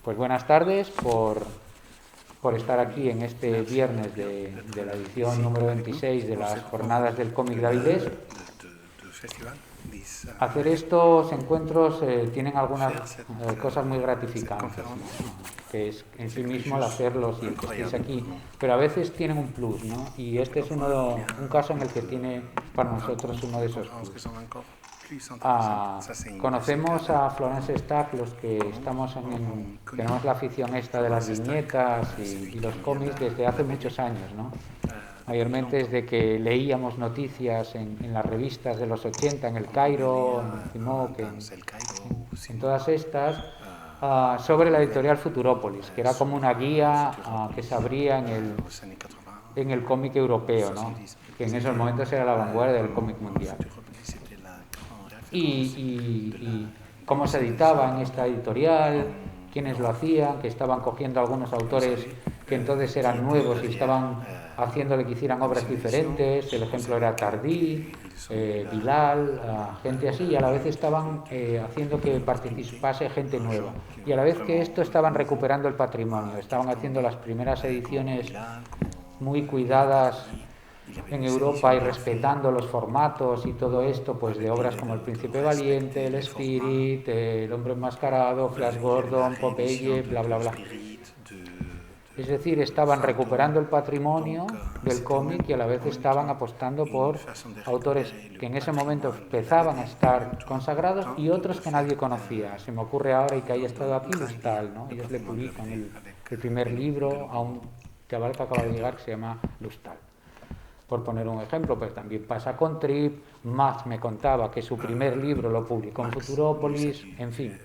Pues buenas tardes por estar aquí en este viernes de la edición número 26 de las Jornadas del Cómic de Avilés. Hacer estos encuentros tienen algunas cosas muy gratificantes, ¿no? Que es en sí mismo el hacerlos y el que estéis aquí, pero a veces tienen un plus, ¿no? Y este es un caso en el que tiene para nosotros uno de esos plus. Conocemos a Florence Stack, los que tenemos la afición esta de las viñetas y los cómics desde hace muchos años, ¿no? Mayormente desde que leíamos noticias en las revistas de los 80, en El Cairo, en CIMOC, en todas estas, sobre la editorial Futurópolis, que era como una guía que se abría en el cómic europeo, ¿no? Que en esos momentos era la vanguardia del cómic mundial. Y cómo se editaba en esta editorial, quiénes lo hacían, que estaban cogiendo algunos autores que entonces eran nuevos y estaban haciéndole que hicieran obras diferentes. El ejemplo era Tardí, Bilal, gente así, y a la vez estaban haciendo que participase gente nueva. Y a la vez que esto estaban recuperando el patrimonio, estaban haciendo las primeras ediciones muy cuidadas en Europa y respetando los formatos y todo esto, pues de obras como El Príncipe Valiente, El Spirit, El Hombre Enmascarado, Flash Gordon, Popeye, bla bla bla. Es decir, estaban recuperando el patrimonio del cómic y a la vez estaban apostando por autores que en ese momento empezaban a estar consagrados y otros que nadie conocía. Se me ocurre ahora y que haya estado aquí Lustal, ¿no? Ellos le publican el primer libro a un chaval que acaba de llegar que se llama Lustal. Por poner un ejemplo, pues también pasa con Trip. Max me contaba que su primer libro lo publicó en Futurópolis, en fin,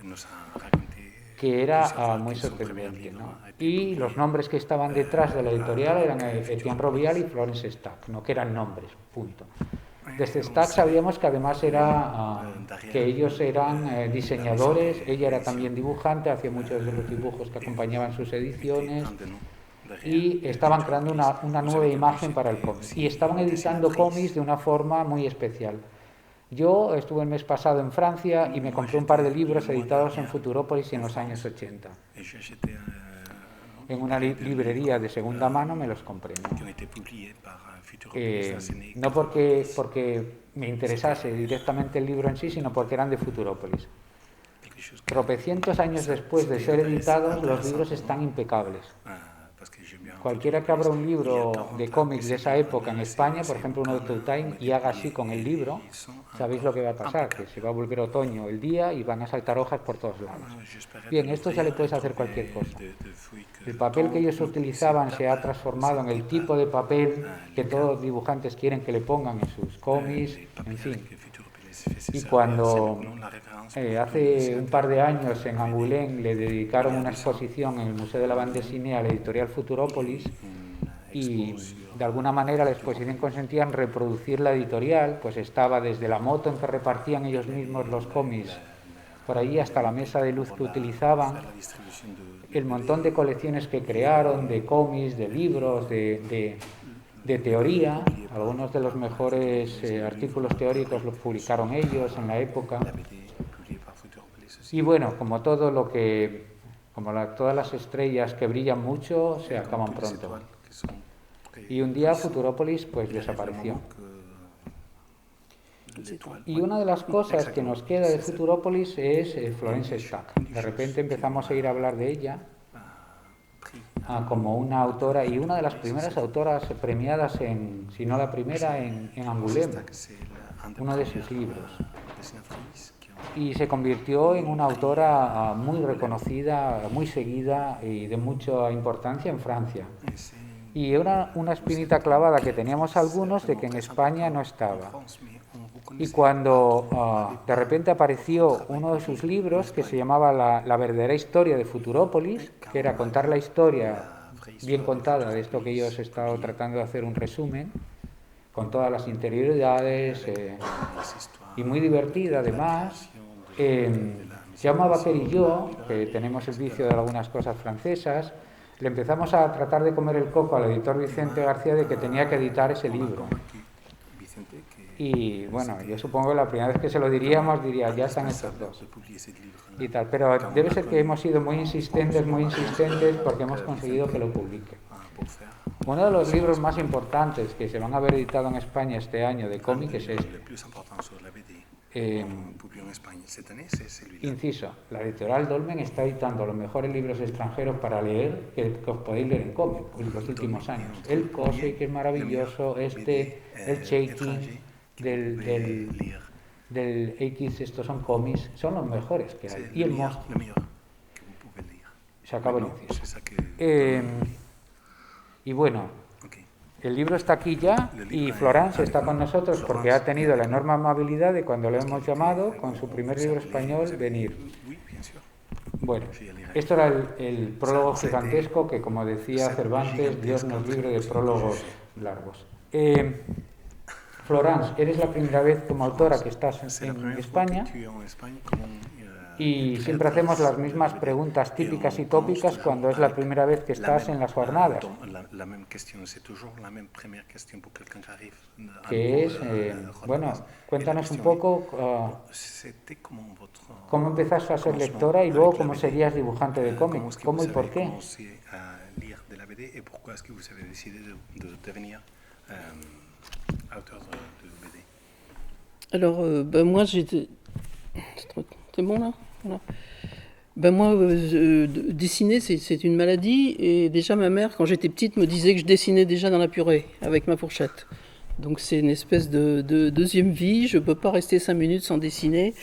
que era muy sorprendente, ¿no? Y los nombres que estaban detrás de la editorial eran Etienne Robial y Florence Stack, no que eran nombres, punto. Desde Stack sabíamos que además que ellos eran diseñadores, ella era también dibujante, hacía muchos de los dibujos que acompañaban sus ediciones, y estaban creando una nueva imagen para el cómic y estaban editando cómics de una forma muy especial. Yo estuve el mes pasado en Francia y me compré un par de libros editados en Futurópolis en los años 80. En una librería de segunda mano me los compré, no porque me interesase directamente el libro en sí, sino porque eran de Futurópolis. Tropecientos años después de ser editados, los libros están impecables. Cualquiera que abra un libro de cómics de esa época en España, por ejemplo uno de Two Time, y haga así con el libro, sabéis lo que va a pasar, que se va a volver otoño el día y van a saltar hojas por todos lados. Bien, esto ya le puedes hacer cualquier cosa. El papel que ellos utilizaban se ha transformado en el tipo de papel que todos los dibujantes quieren que le pongan en sus cómics, en fin. Y cuando hace un par de años en Angoulême le dedicaron una exposición en el Museo de la Bande Dessinée a la editorial Futurópolis, y de alguna manera la exposición consistía en reproducir la editorial, pues estaba desde la moto en que repartían ellos mismos los cómics por ahí hasta la mesa de luz que utilizaban, el montón de colecciones que crearon, de cómics, de libros, de teoría. Algunos de los mejores artículos teóricos los publicaron ellos en la época. Y bueno, como todas las estrellas que brillan mucho se acaban pronto. Y un día Futurópolis pues desapareció. Y una de las cosas que nos queda de Futurópolis es Florence Stack. De repente empezamos a ir a hablar de ella como una autora, y una de las primeras autoras premiadas, si no la primera, en Angoulême, uno de sus libros. Y se convirtió en una autora muy reconocida, muy seguida y de mucha importancia en Francia. Y era una espinita clavada que teníamos algunos de que en España no estaba. Y cuando de repente apareció uno de sus libros que se llamaba la verdadera historia de Futurópolis, que era contar la historia bien contada de esto que yo os he estado tratando de hacer un resumen, con todas las interioridades, y muy divertida además. Jaume Baquer y yo, que tenemos el vicio de algunas cosas francesas, le empezamos a tratar de comer el coco al editor Vicente García de que tenía que editar ese libro. Y bueno, yo supongo que la primera vez que se lo diríamos, diría, ya están estos dos. Y tal, pero debe ser que hemos sido muy insistentes, porque hemos conseguido que lo publique. Uno de los libros más importantes que se van a haber editado en España este año de cómic es este. Inciso, la editorial Dolmen está editando los mejores libros extranjeros para leer que os podéis leer en cómic en los últimos años. El Cosey, que es maravilloso, el Shaking del X, estos son cómics, son los mejores que hay. Y el monstruo. Se acabó el inciso. Y bueno, el libro está aquí ya y Florence está con nosotros porque ha tenido la enorme amabilidad de, cuando le hemos llamado con su primer libro español, venir. Bueno, esto era el prólogo gigantesco que, como decía Cervantes, Dios nos libre de prólogos largos. Florence, eres la primera vez como autora que estás en España y siempre hacemos las mismas preguntas típicas y tópicas cuando es la primera vez que estás en las jornadas. Que es, bueno, cuéntanos un poco cómo empezaste a ser lectora y luego cómo serías dibujante de cómics, cómo y por qué. Alors, moi, j'étais... C'est bon, là? Voilà. Moi, dessiner, c'est une maladie. Et déjà, ma mère, quand j'étais petite, me disait que je dessinais déjà dans la purée, avec ma fourchette. Donc, c'est une espèce de deuxième vie. Je ne peux pas rester 5 minutes sans dessiner.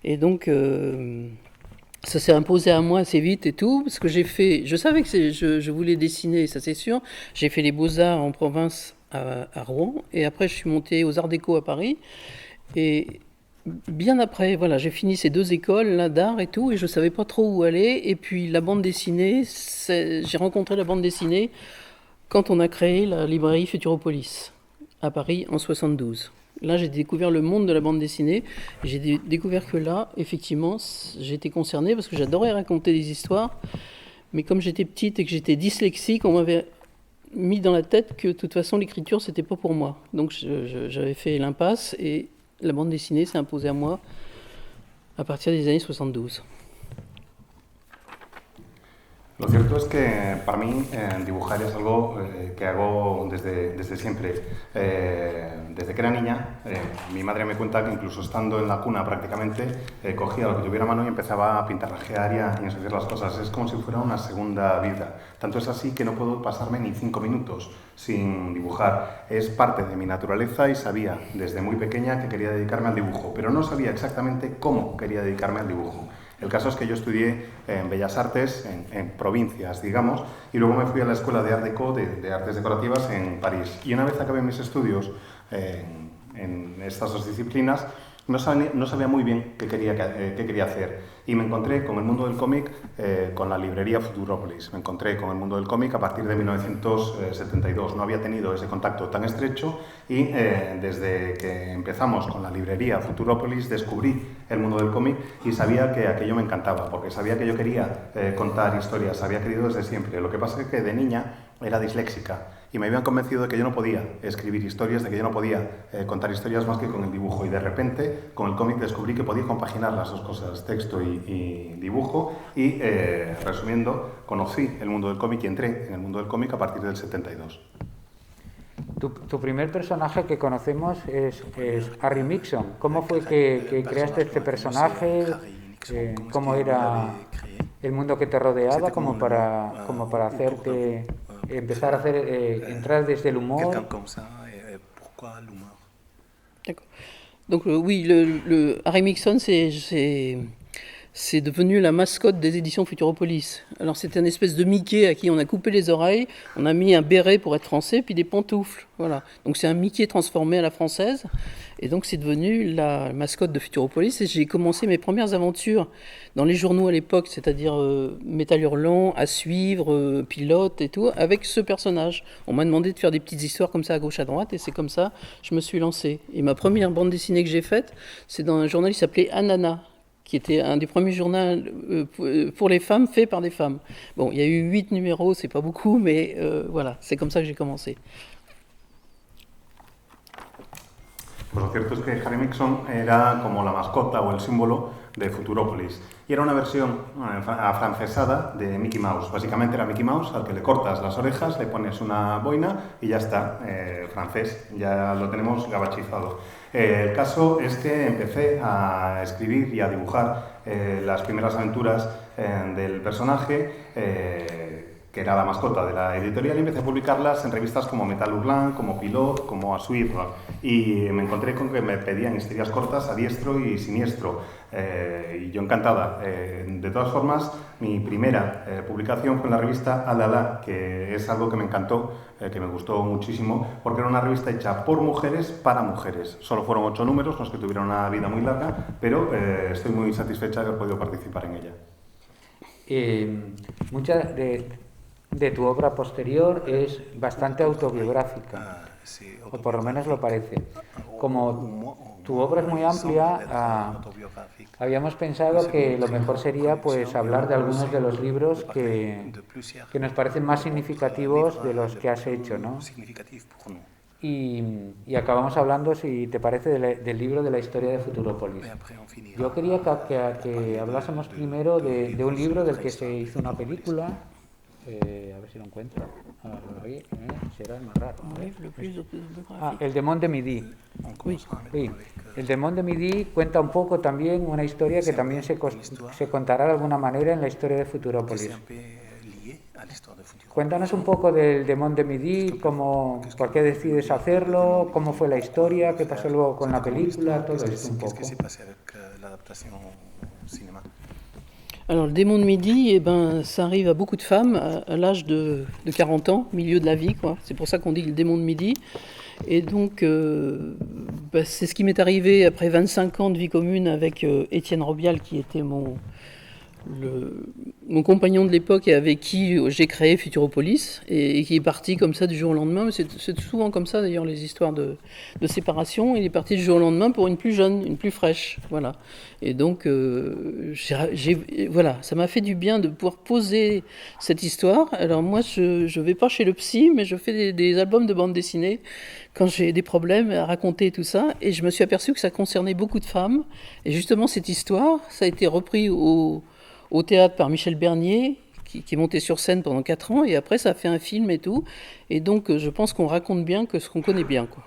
Et donc, ça s'est imposé à moi assez vite et tout. Parce que j'ai fait... Je savais que je voulais dessiner, ça c'est sûr. J'ai fait les Beaux-Arts en province à Rouen. Et après, je suis montée aux Arts Déco à Paris. Et bien après, voilà, j'ai fini ces 2 écoles là, d'art et tout, et je ne savais pas trop où aller. Et puis la bande dessinée, j'ai rencontré la bande dessinée quand on a créé la librairie Futuropolis à Paris en 72. Là, j'ai découvert le monde de la bande dessinée. J'ai découvert que là, effectivement, j'étais concernée parce que j'adorais raconter des histoires. Mais comme j'étais petite et que j'étais dyslexique, on m'avait mis dans la tête que de toute façon, l'écriture, c'était pas pour moi. Donc j'avais fait l'impasse et la bande dessinée s'est imposée à moi a partir des années 72. Lo cierto es que para mí dibujar es algo que hago desde siempre. Desde que era niña, mi madre me cuenta que incluso estando en la cuna prácticamente, cogía lo que tuviera a mano y empezaba a pintarrajear y a ensuciar las cosas. Es como si fuera una segunda vida. Tanto es así que no puedo pasarme ni 5 minutos sin dibujar. Es parte de mi naturaleza y sabía desde muy pequeña que quería dedicarme al dibujo, pero no sabía exactamente cómo quería dedicarme al dibujo. El caso es que yo estudié en Bellas Artes, en provincias, digamos, y luego me fui a la Escuela de Art Déco, de Artes Decorativas, en París. Y una vez acabé mis estudios en estas 2 disciplinas, no sabía muy bien qué quería hacer. Y me encontré con el mundo del cómic con la librería Futuropolis. Me encontré con el mundo del cómic a partir de 1972. No había tenido ese contacto tan estrecho y desde que empezamos con la librería Futuropolis descubrí el mundo del cómic y sabía que aquello me encantaba, porque sabía que yo quería contar historias, había querido desde siempre. Lo que pasa es que de niña era disléxica y me habían convencido de que yo no podía escribir historias, de que yo no podía contar historias más que con el dibujo. Y de repente, con el cómic descubrí que podía compaginar las 2 cosas, texto y dibujo. Y, resumiendo, conocí el mundo del cómic y entré en el mundo del cómic a partir del 72. Tu primer personaje que conocemos es Harry Nixon. ¿Cómo fue que creaste este personaje? ¿Cómo era el mundo que te rodeaba como para hacerte empezar a hacer entrar desde el humor? D'accord. Donc oui, le Harry Nixon, c'est devenu la mascotte des éditions Futuropolis. Alors c'était une espèce de Mickey à qui on a coupé les oreilles, on a mis un béret pour être français, puis des pantoufles. Voilà. Donc c'est un Mickey transformé à la française. Et donc c'est devenu la mascotte de Futuropolis. Et j'ai commencé mes premières aventures dans les journaux à l'époque, c'est-à-dire Métal Hurlant, À Suivre, Pilote et tout, avec ce personnage. On m'a demandé de faire des petites histoires comme ça à gauche à droite, et c'est comme ça que je me suis lancé. Et ma première bande dessinée que j'ai faite, c'est dans un journal qui s'appelait Anana, qui était un des premiers journaux pour les femmes, fait par des femmes. Bon, il y a eu 8 numéros, c'est pas beaucoup, mais voilà, c'est comme ça que j'ai commencé. Pues lo cierto es que Harry Mixon era como la mascota o el símbolo de Futurópolis. Y era una versión afrancesada de Mickey Mouse. Básicamente era Mickey Mouse al que le cortas las orejas, le pones una boina y ya está, francés, ya lo tenemos gabachizado. El caso es que empecé a escribir y a dibujar las primeras aventuras del personaje, que era la mascota de la editorial, y empecé a publicarlas en revistas como Metal Hurlant, como Pilot, como Asuir. Y me encontré con que me pedían historias cortas a diestro y siniestro. Y yo encantada. De todas formas, mi primera publicación fue en la revista Alala, que es algo que me encantó, que me gustó muchísimo, porque era una revista hecha por mujeres para mujeres. Solo fueron 8 números, los que tuvieron una vida muy larga, pero estoy muy satisfecha de haber podido participar en ella. Mucha de tu obra posterior es bastante autobiográfica, o por lo menos lo parece. Como tu obra es muy amplia, habíamos pensado que lo mejor sería pues hablar de algunos de los libros que nos parecen más significativos de los que has hecho, ¿no? Y acabamos hablando, si te parece, del libro de la historia de Futurópolis. Yo quería que hablásemos primero de un libro del que se hizo una película. A ver si lo encuentro. Será el más raro. El Demon de Midi. Sí. El Demon de Midi cuenta un poco también una historia que también se contará de alguna manera en la historia de Futurópolis. Cuéntanos un poco del Demon de Midi, por qué decides hacerlo, cómo fue la historia, qué pasó luego con la película, todo esto un poco. Alors, le démon de midi, eh ben, ça arrive à beaucoup de femmes à l'âge de 40 ans, milieu de la vie, quoi. C'est pour ça qu'on dit le démon de midi. Et donc, c'est ce qui m'est arrivé après 25 ans de vie commune avec Étienne Robial, qui était mon compagnon de l'époque et avec qui j'ai créé Futurópolis, et qui est parti comme ça du jour au lendemain. Mais c'est souvent comme ça d'ailleurs les histoires de séparation. Il est parti du jour au lendemain pour une plus jeune, une plus fraîche, voilà. Et donc voilà, ça m'a fait du bien de pouvoir poser cette histoire. Alors moi je vais pas chez le psy, mais je fais des albums de bande dessinée quand j'ai des problèmes à raconter tout ça, et je me suis aperçu que ça concernait beaucoup de femmes. Et justement cette histoire, ça a été repris au théâtre par Michel Bernier, qui est monté sur scène pendant 4 ans, et après ça a fait un film et tout. Et donc je pense qu'on raconte bien que ce qu'on connaît bien, quoi.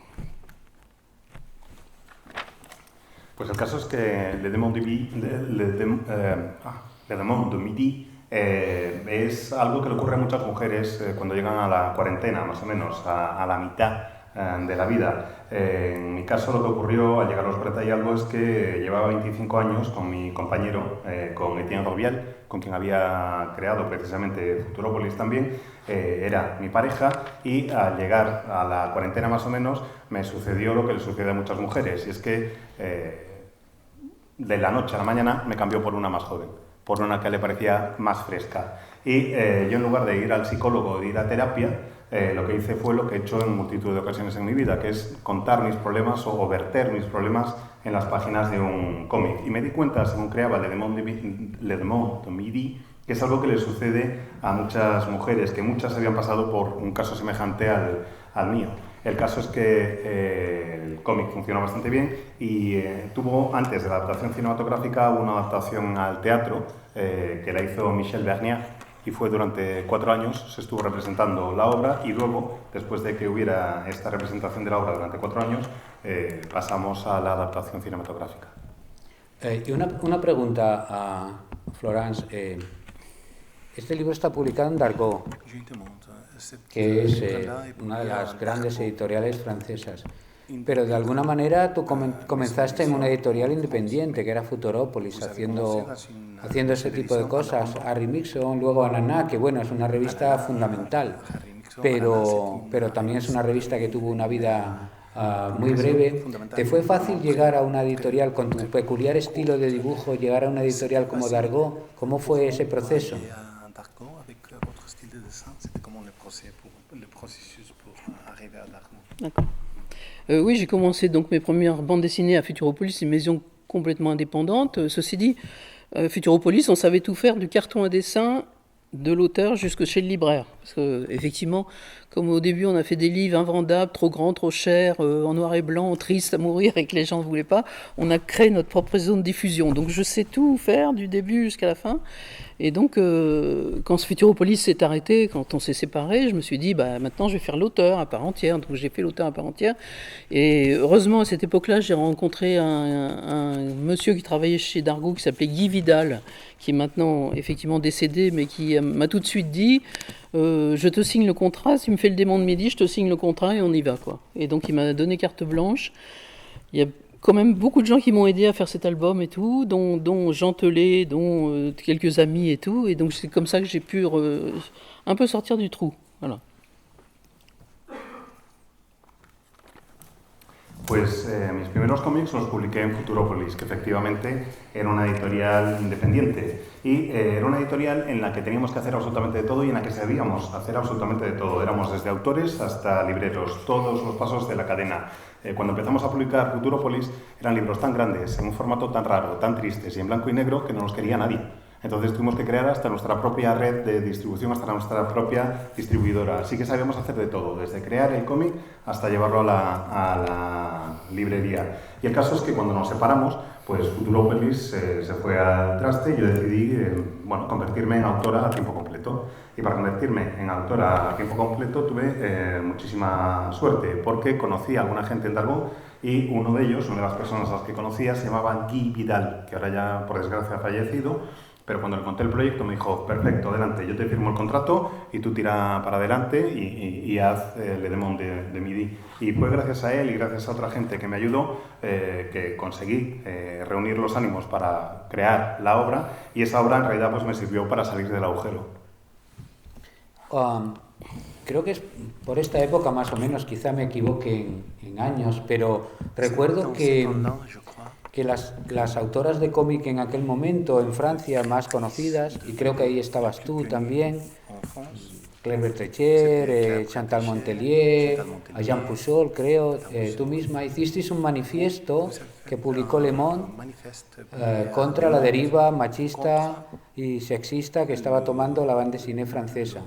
Pues el caso es que Le Démon de Midi es algo que le ocurre a muchas mujeres cuando llegan a la cuarentena, más o menos, a la mitad de la vida. En mi caso lo que ocurrió al llegar a los 40 y algo es que llevaba 25 años con mi compañero, con Étienne Robial, con quien había creado precisamente Futurópolis también. Era mi pareja, y al llegar a la cuarentena más o menos me sucedió lo que le sucede a muchas mujeres, y es que de la noche a la mañana me cambió por una más joven, por una que le parecía más fresca. Y yo, en lugar de ir al psicólogo o de ir a terapia, lo que hice fue lo que he hecho en multitud de ocasiones en mi vida, que es contar mis problemas o verter mis problemas en las páginas de un cómic. Y me di cuenta, según creaba Le Démon de Midi, que es algo que le sucede a muchas mujeres, que muchas habían pasado por un caso semejante al mío. El caso es que el cómic funcionó bastante bien y tuvo, antes de la adaptación cinematográfica, una adaptación al teatro que la hizo Michel Bernier, y fue durante 4 años, se estuvo representando la obra, y luego, después de que hubiera esta representación de la obra durante 4 años, pasamos a la adaptación cinematográfica. Y una pregunta a Florence. Este libro está publicado en Dargaud, que es una de las grandes editoriales francesas. Pero de alguna manera tú comenzaste en una editorial independiente, que era Futurópolis, haciendo ese tipo de cosas. Harry Mixon, luego Ananá, que bueno, es una revista fundamental, pero también es una revista que tuvo una vida muy breve. ¿Te fue fácil llegar a una editorial con tu peculiar estilo de dibujo, llegar a una editorial como Dargaud? ¿Cómo fue ese proceso? D'accord. Oui, j'ai commencé donc mes premières bandes dessinées à Futurópolis, une maison complètement indépendante. Ceci dit, Futurópolis, on savait tout faire du carton à dessin, de l'auteur jusque chez le libraire. Parce que, effectivement, comme au début on a fait des livres invendables, trop grands, trop chers, en noir et blanc, tristes à mourir et que les gens ne voulaient pas, on a créé notre propre zone de diffusion. Donc je sais tout faire du début jusqu'à la fin. Et donc, quand Futuropolis s'est arrêté, quand on s'est séparés, je me suis dit, maintenant je vais faire l'auteur à part entière. Donc j'ai fait l'auteur à part entière. Et heureusement, à cette époque-là, j'ai rencontré un monsieur qui travaillait chez Dargaud, qui s'appelait Guy Vidal, qui est maintenant effectivement décédé, mais qui m'a tout de suite dit, je te signe le contrat, si tu me fais le démon de midi, je te signe le contrat et on y va, quoi. Et donc il m'a donné carte blanche. Il y a quand même beaucoup de gens qui m'ont aidé à faire cet album et tout, dont Jean Telet, dont quelques amis et tout. Et donc c'est comme ça que j'ai pu un peu sortir du trou. Voilà. Pues mis primeros cómics los publiqué en Futuropolis, que efectivamente era una editorial independiente y era una editorial en la que teníamos que hacer absolutamente de todo y en la que sabíamos hacer absolutamente de todo. Éramos desde autores hasta libreros, todos los pasos de la cadena. Cuando empezamos a publicar Futuropolis eran libros tan grandes, en un formato tan raro, tan tristes y en blanco y negro que no los quería nadie. Entonces tuvimos que crear hasta nuestra propia red de distribución, hasta nuestra propia distribuidora. Así que sabíamos hacer de todo, desde crear el cómic hasta llevarlo a la librería. Y el caso es que cuando nos separamos, pues Futuropolis se fue al traste y yo decidí convertirme en autora a tiempo completo. Y para convertirme en autora a tiempo completo tuve muchísima suerte, porque conocí a alguna gente en Dargaud y uno de ellos, una de las personas a las que conocía, se llamaba Guy Vidal, que ahora ya por desgracia ha fallecido. Pero cuando le conté el proyecto me dijo, perfecto, adelante, yo te firmo el contrato y tú tira para adelante y haz Le Démon de Midi. Y fue gracias a él y gracias a otra gente que me ayudó que conseguí reunir los ánimos para crear la obra, y esa obra en realidad pues me sirvió para salir del agujero. Creo que es por esta época más o menos, quizá me equivoque en años, pero recuerdo que las autoras de cómic en aquel momento en Francia más conocidas, y creo que ahí estabas tú también, Claire Bertrecher, Chantal Montelier, Jean Pouchol, creo, tú misma hicisteis un manifiesto que publicó Le Monde contra la deriva machista y sexista que estaba tomando la bande dessinée francesa.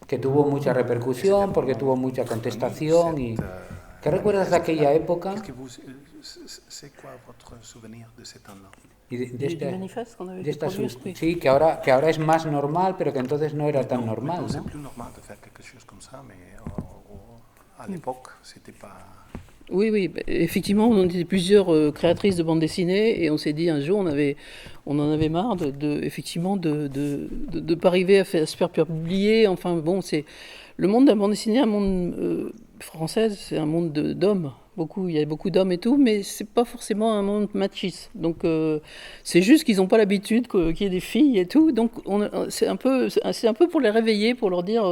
Que tuvo mucha repercusión porque tuvo mucha contestación. Y ¿qué recuerdas de aquella época? Y de manifeste qu'on avait produit. Sí, que ahora es más normal, pero que entonces no era tan normal, ¿no? Oui, effectivement, on était plusieurs créatrices de bande dessinée et on s'est dit un jour, on en avait marre effectivement de pas arriver à se faire publier. Enfin bon, c'est le monde de la bande dessinée, un monde française, c'est un monde d'hommes. Il y a beaucoup d'hommes et tout, mais c'est pas forcément un monde machiste. Donc c'est juste qu'ils n'ont pas l'habitude qu'il y ait des filles et tout. Donc c'est un peu pour les réveiller, pour leur dire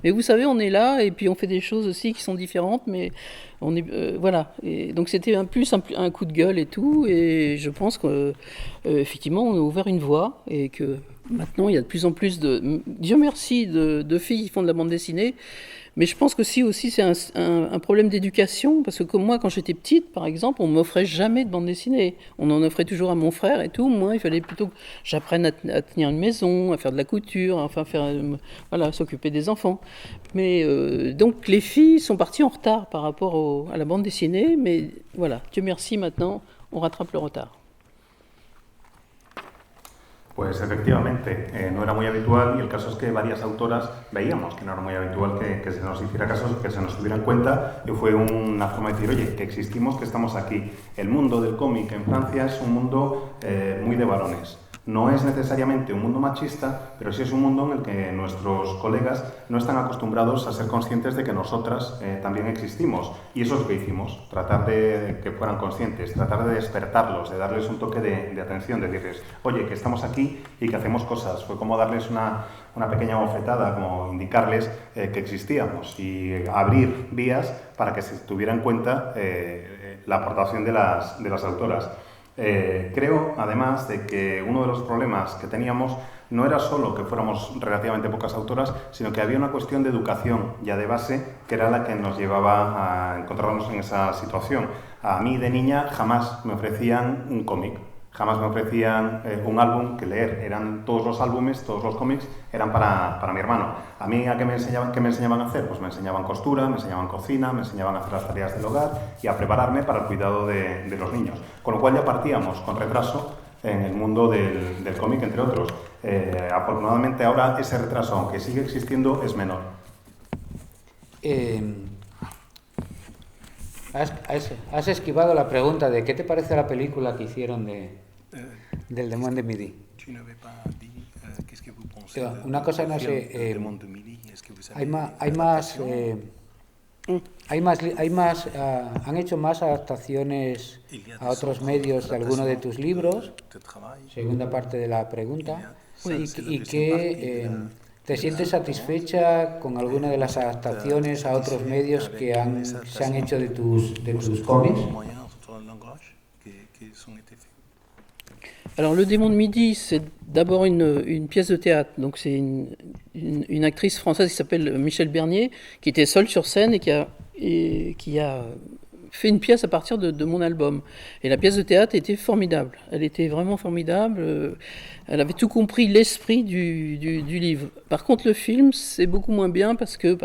mais vous savez, on est là et puis on fait des choses aussi qui sont différentes, mais on est voilà. Et donc c'était un coup de gueule et tout. Et je pense que effectivement on a ouvert une voie et que maintenant il y a de plus en plus Dieu merci, de filles qui font de la bande dessinée. Mais je pense que aussi c'est un problème d'éducation, parce que comme moi, quand j'étais petite, par exemple, on ne m'offrait jamais de bande dessinée. On en offrait toujours à mon frère et tout. Moi, il fallait plutôt que j'apprenne à tenir une maison, à faire de la couture, enfin s'occuper des enfants. Mais donc les filles sont parties en retard par rapport à la bande dessinée, mais voilà, Dieu merci, maintenant, on rattrape le retard. Pues efectivamente, no era muy habitual, y el caso es que varias autoras veíamos que no era muy habitual que se nos hiciera caso, que se nos tuviera en cuenta, y fue una forma de decir, oye, que existimos, que estamos aquí. El mundo del cómic en Francia es un mundo muy de varones. No es necesariamente un mundo machista, pero sí es un mundo en el que nuestros colegas no están acostumbrados a ser conscientes de que nosotras también existimos. Y eso es lo que hicimos, tratar de que fueran conscientes, tratar de despertarlos, de darles un toque de atención, de decirles, oye, que estamos aquí y que hacemos cosas. Fue como darles una pequeña bofetada, como indicarles que existíamos y abrir vías para que se tuviera en cuenta la aportación de las autoras. Creo, además, de que uno de los problemas que teníamos no era solo que fuéramos relativamente pocas autoras, sino que había una cuestión de educación ya de base, que era la que nos llevaba a encontrarnos en esa situación. A mí, de niña, jamás me ofrecían un cómic. jamás me ofrecían un álbum que leer. Eran todos los álbumes, todos los cómics, eran para mi hermano. ¿A mí qué me enseñaban a hacer? Pues me enseñaban costura, me enseñaban cocina, me enseñaban a hacer las tareas del hogar y a prepararme para el cuidado de los niños. Con lo cual ya partíamos con retraso en el mundo del cómic, entre otros. Afortunadamente ahora ese retraso, aunque sigue existiendo, es menor. Has esquivado la pregunta de qué te parece la película que hicieron del Demon de Midi. Una cosa, no sé, han hecho más adaptaciones a otros medios de alguno de tus libros, segunda parte de la pregunta, y que ¿te sientes satisfecha con alguna de las adaptaciones a otros medios que se han hecho de tus cómics? Alors, Le Démon de Midi, c'est d'abord une pièce de théâtre. Donc, c'est une actrice française qui s'appelle Michèle Bernier, qui était seule sur scène et qui a fait une pièce à partir de mon album. Et la pièce de théâtre était formidable. Elle était vraiment formidable. Elle avait tout compris l'esprit du livre. Par contre, le film, c'est beaucoup moins bien parce que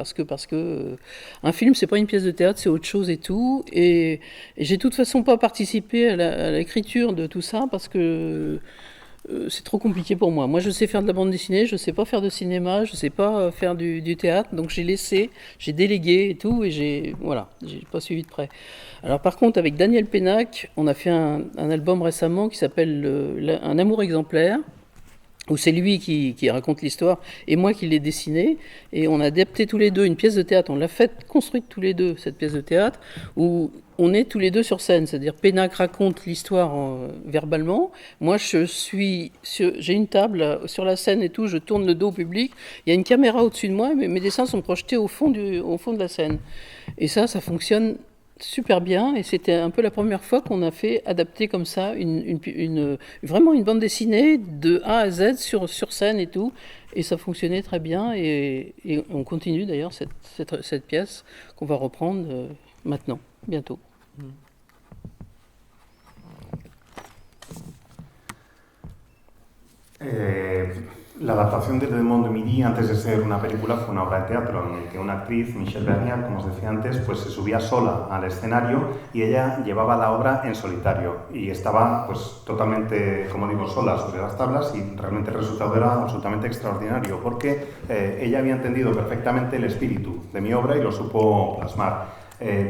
un film, c'est pas une pièce de théâtre, c'est autre chose et tout. Et j'ai de toute façon pas participé à l'écriture de tout ça parce que c'est trop compliqué pour moi. Moi, je sais faire de la bande dessinée, je sais pas faire de cinéma, je sais pas faire du théâtre, donc j'ai délégué et tout, et j'ai pas suivi de près. Alors par contre, avec Daniel Pénac, on a fait un album récemment qui s'appelle Un amour exemplaire, où c'est lui qui raconte l'histoire et moi qui l'ai dessiné, et on a adapté tous les deux une pièce de théâtre, on l'a construite tous les deux, cette pièce de théâtre, où on est tous les deux sur scène, c'est-à-dire Pénac raconte l'histoire verbalement, moi j'ai une table sur la scène et tout, je tourne le dos au public, il y a une caméra au-dessus de moi, mais mes dessins sont projetés au fond de la scène. Et ça fonctionne super bien, et c'était un peu la première fois qu'on a fait adapter comme ça vraiment une bande dessinée de A à Z sur scène et tout, et ça fonctionnait très bien, et on continue d'ailleurs cette pièce qu'on va reprendre maintenant, bientôt. La adaptación del Demon de Midi, antes de ser una película, fue una obra de teatro en la que una actriz, Michèle Bernier, como os decía antes, pues se subía sola al escenario y ella llevaba la obra en solitario y estaba pues totalmente, como digo, sola sobre las tablas, y realmente el resultado era absolutamente extraordinario porque ella había entendido perfectamente el espíritu de mi obra y lo supo plasmar.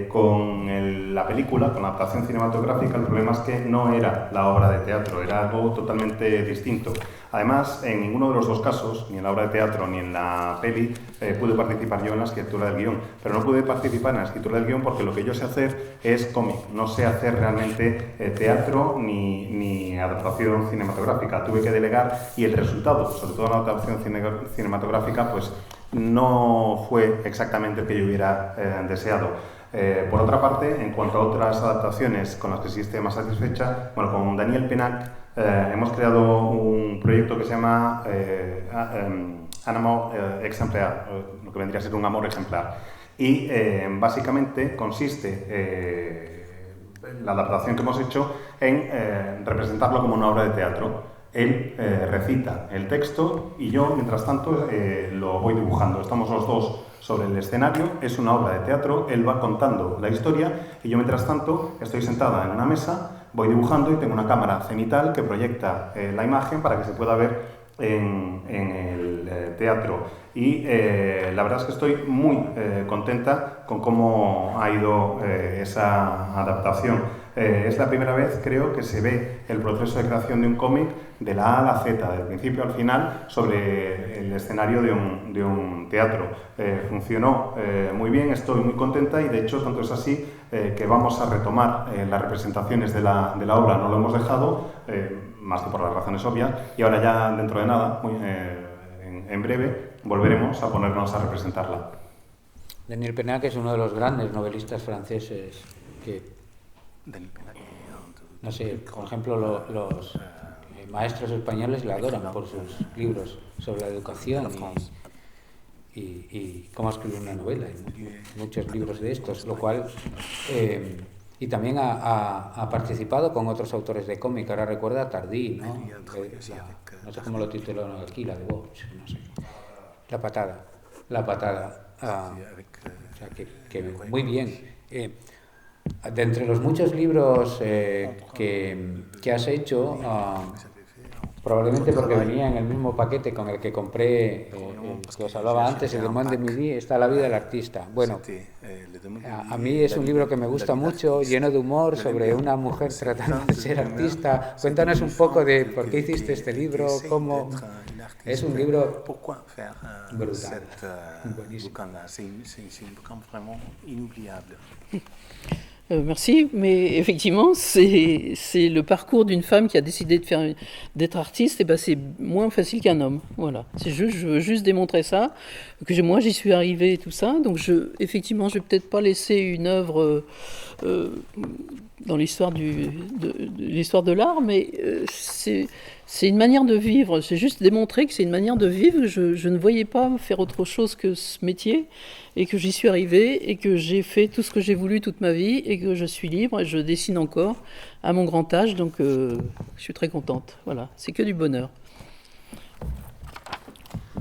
Con la película, con la adaptación cinematográfica, el problema es que no era la obra de teatro, era algo totalmente distinto. Además, en ninguno de los dos casos, ni en la obra de teatro ni en la peli, pude participar yo en la escritura del guión. Pero no pude participar en la escritura del guión porque lo que yo sé hacer es cómic, no sé hacer realmente teatro ni adaptación cinematográfica. Tuve que delegar y el resultado, sobre todo en la adaptación cinematográfica, pues no fue exactamente el que yo hubiera deseado. Por otra parte, en cuanto a otras adaptaciones con las que sí esté más satisfecha, bueno, con Daniel Pénac hemos creado un proyecto que se llama Un amour exemplaire, lo que vendría a ser un amor ejemplar. Y básicamente consiste la adaptación que hemos hecho en representarlo como una obra de teatro. Él recita el texto y yo, mientras tanto, lo voy dibujando. Estamos los dos sobre el escenario, es una obra de teatro, él va contando la historia y yo, mientras tanto, estoy sentada en una mesa, voy dibujando y tengo una cámara cenital que proyecta la imagen para que se pueda ver en el teatro. Y la verdad es que estoy muy contenta con cómo ha ido esa adaptación. Es la primera vez, creo, que se ve el proceso de creación de un cómic de la A a la Z, del principio al final, sobre el escenario de un teatro. Funcionó muy bien, estoy muy contenta y de hecho tanto es así que vamos a retomar las representaciones de la obra. No lo hemos dejado, más que por las razones obvias, y ahora ya dentro de nada, en breve, volveremos a ponernos a representarla. Daniel Pénac es uno de los grandes novelistas franceses que, no sé, por ejemplo, los maestros españoles le adoran por sus libros sobre la educación y cómo escribir una novela. Hay muchos libros de estos, lo cual... Y también ha participado con otros autores de cómic, ahora recuerda a Tardí, ¿no? No sé cómo lo tituló aquí, la de Vox, no sé. La patada. O sea, que muy bien. De entre los muchos libros que has hecho, probablemente porque venía en el mismo paquete con el que compré, que os hablaba antes, el de Monde de Midi, está La vida del artista. Bueno, a mí es un libro que me gusta mucho, lleno de humor, sobre una mujer tratando de ser artista. Cuéntanos un poco de por qué hiciste este libro, cómo... Es un libro brutal, buenísimo. Merci, mais effectivement, c'est le parcours d'une femme qui a décidé d'être artiste, et ben c'est moins facile qu'un homme. Voilà, je veux juste démontrer ça, que moi j'y suis arrivée et tout ça. Donc effectivement, je vais peut-être pas laisser une œuvre dans l'histoire de l'art, mais c'est une manière de vivre. C'est juste démontrer que c'est une manière de vivre. Je ne voyais pas faire autre chose que ce métier, et que j'y suis arrivée, et que j'ai fait tout ce que j'ai voulu toute ma vie, et que je suis libre, et je dessine encore à mon grand âge, donc je suis très contente. Voilà, c'est que du bonheur.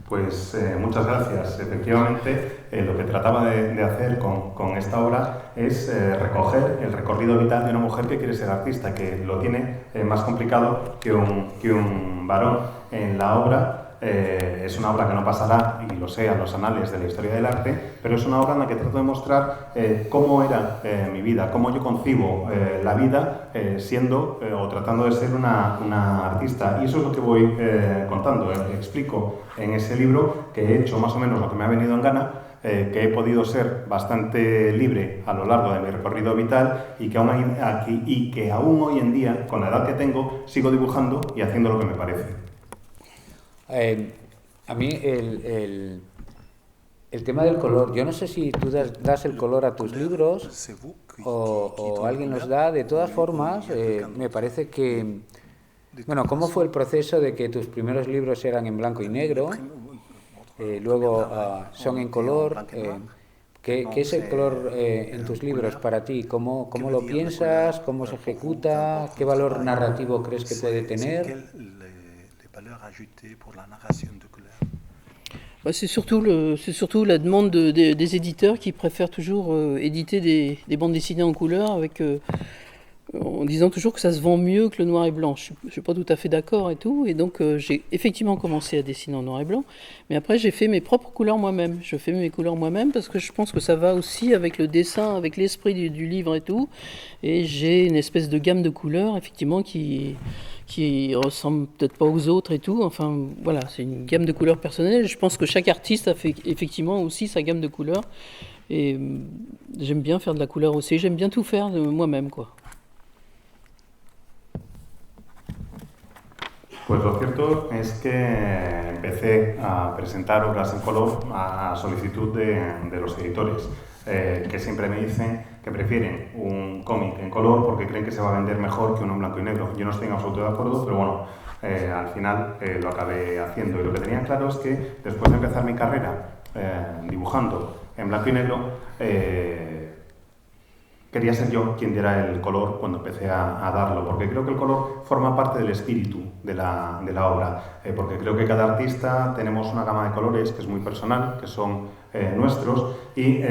Pues muchas gracias. Efectivamente, lo que trataba de hacer con esta obra es recoger el recorrido vital de una mujer que quiere ser artista, que lo tiene más complicado que un varón. En la obra es una obra que no pasará, y lo sé, a los anales de la historia del arte, pero es una obra en la que trato de mostrar cómo era mi vida, cómo yo concibo la vida siendo o tratando de ser una artista. Y eso es lo que voy contando. Explico en ese libro que he hecho más o menos lo que me ha venido en gana, que he podido ser bastante libre a lo largo de mi recorrido vital, y que aún hoy en día, con la edad que tengo, sigo dibujando y haciendo lo que me parece. A mí el tema del color, yo no sé si tú das el color a tus libros o alguien los da. De todas formas, me parece que, bueno, ¿cómo fue el proceso de que tus primeros libros eran en blanco y negro, luego son en color? ¿Qué es el color en tus libros para ti? ¿Cómo lo piensas? ¿Cómo se ejecuta? ¿Qué valor narrativo crees que puede tener? C'est surtout la demande des éditeurs qui préfèrent toujours éditer des bandes dessinées en couleur, en disant toujours que ça se vend mieux que le noir et blanc. Je ne suis pas tout à fait d'accord et tout, et donc j'ai effectivement commencé à dessiner en noir et blanc, mais après j'ai fait mes propres couleurs moi-même. Je fais mes couleurs moi-même parce que je pense que ça va aussi avec le dessin, avec l'esprit du livre et tout, et j'ai une espèce de gamme de couleurs, effectivement, qui ressemble peut-être pas aux autres et tout. Enfin, voilà, c'est une gamme de couleurs personnelle. Je pense que chaque artiste a fait effectivement aussi sa gamme de couleurs, et j'aime bien faire de la couleur aussi. J'aime bien tout faire moi-même, quoi. Pues lo cierto es que empecé a presentar obras en color a solicitud de los editores, que siempre me dicen que prefieren un cómic en color porque creen que se va a vender mejor que uno en blanco y negro. Yo no estoy en absoluto de acuerdo, pero bueno, al final lo acabé haciendo. Y lo que tenía claro es que después de empezar mi carrera dibujando en blanco y negro, quería ser yo quien diera el color cuando empecé a darlo, porque creo que el color forma parte del espíritu de la obra, porque creo que cada artista tenemos una gama de colores que es muy personal, que son nuestros, y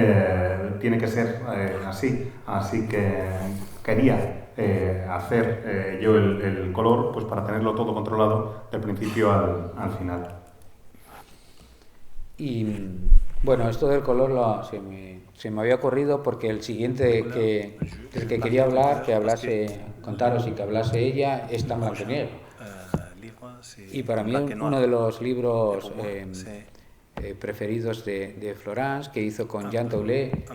tiene que ser así. Así que quería hacer yo el color, pues para tenerlo todo controlado del principio al final. Y bueno, esto del color se me había ocurrido porque el siguiente del que quería hablar, contaros y que hablase ella, es tan blanco y negro. Y para mí uno de los libros preferidos de Florence, que hizo con Jean Toulet,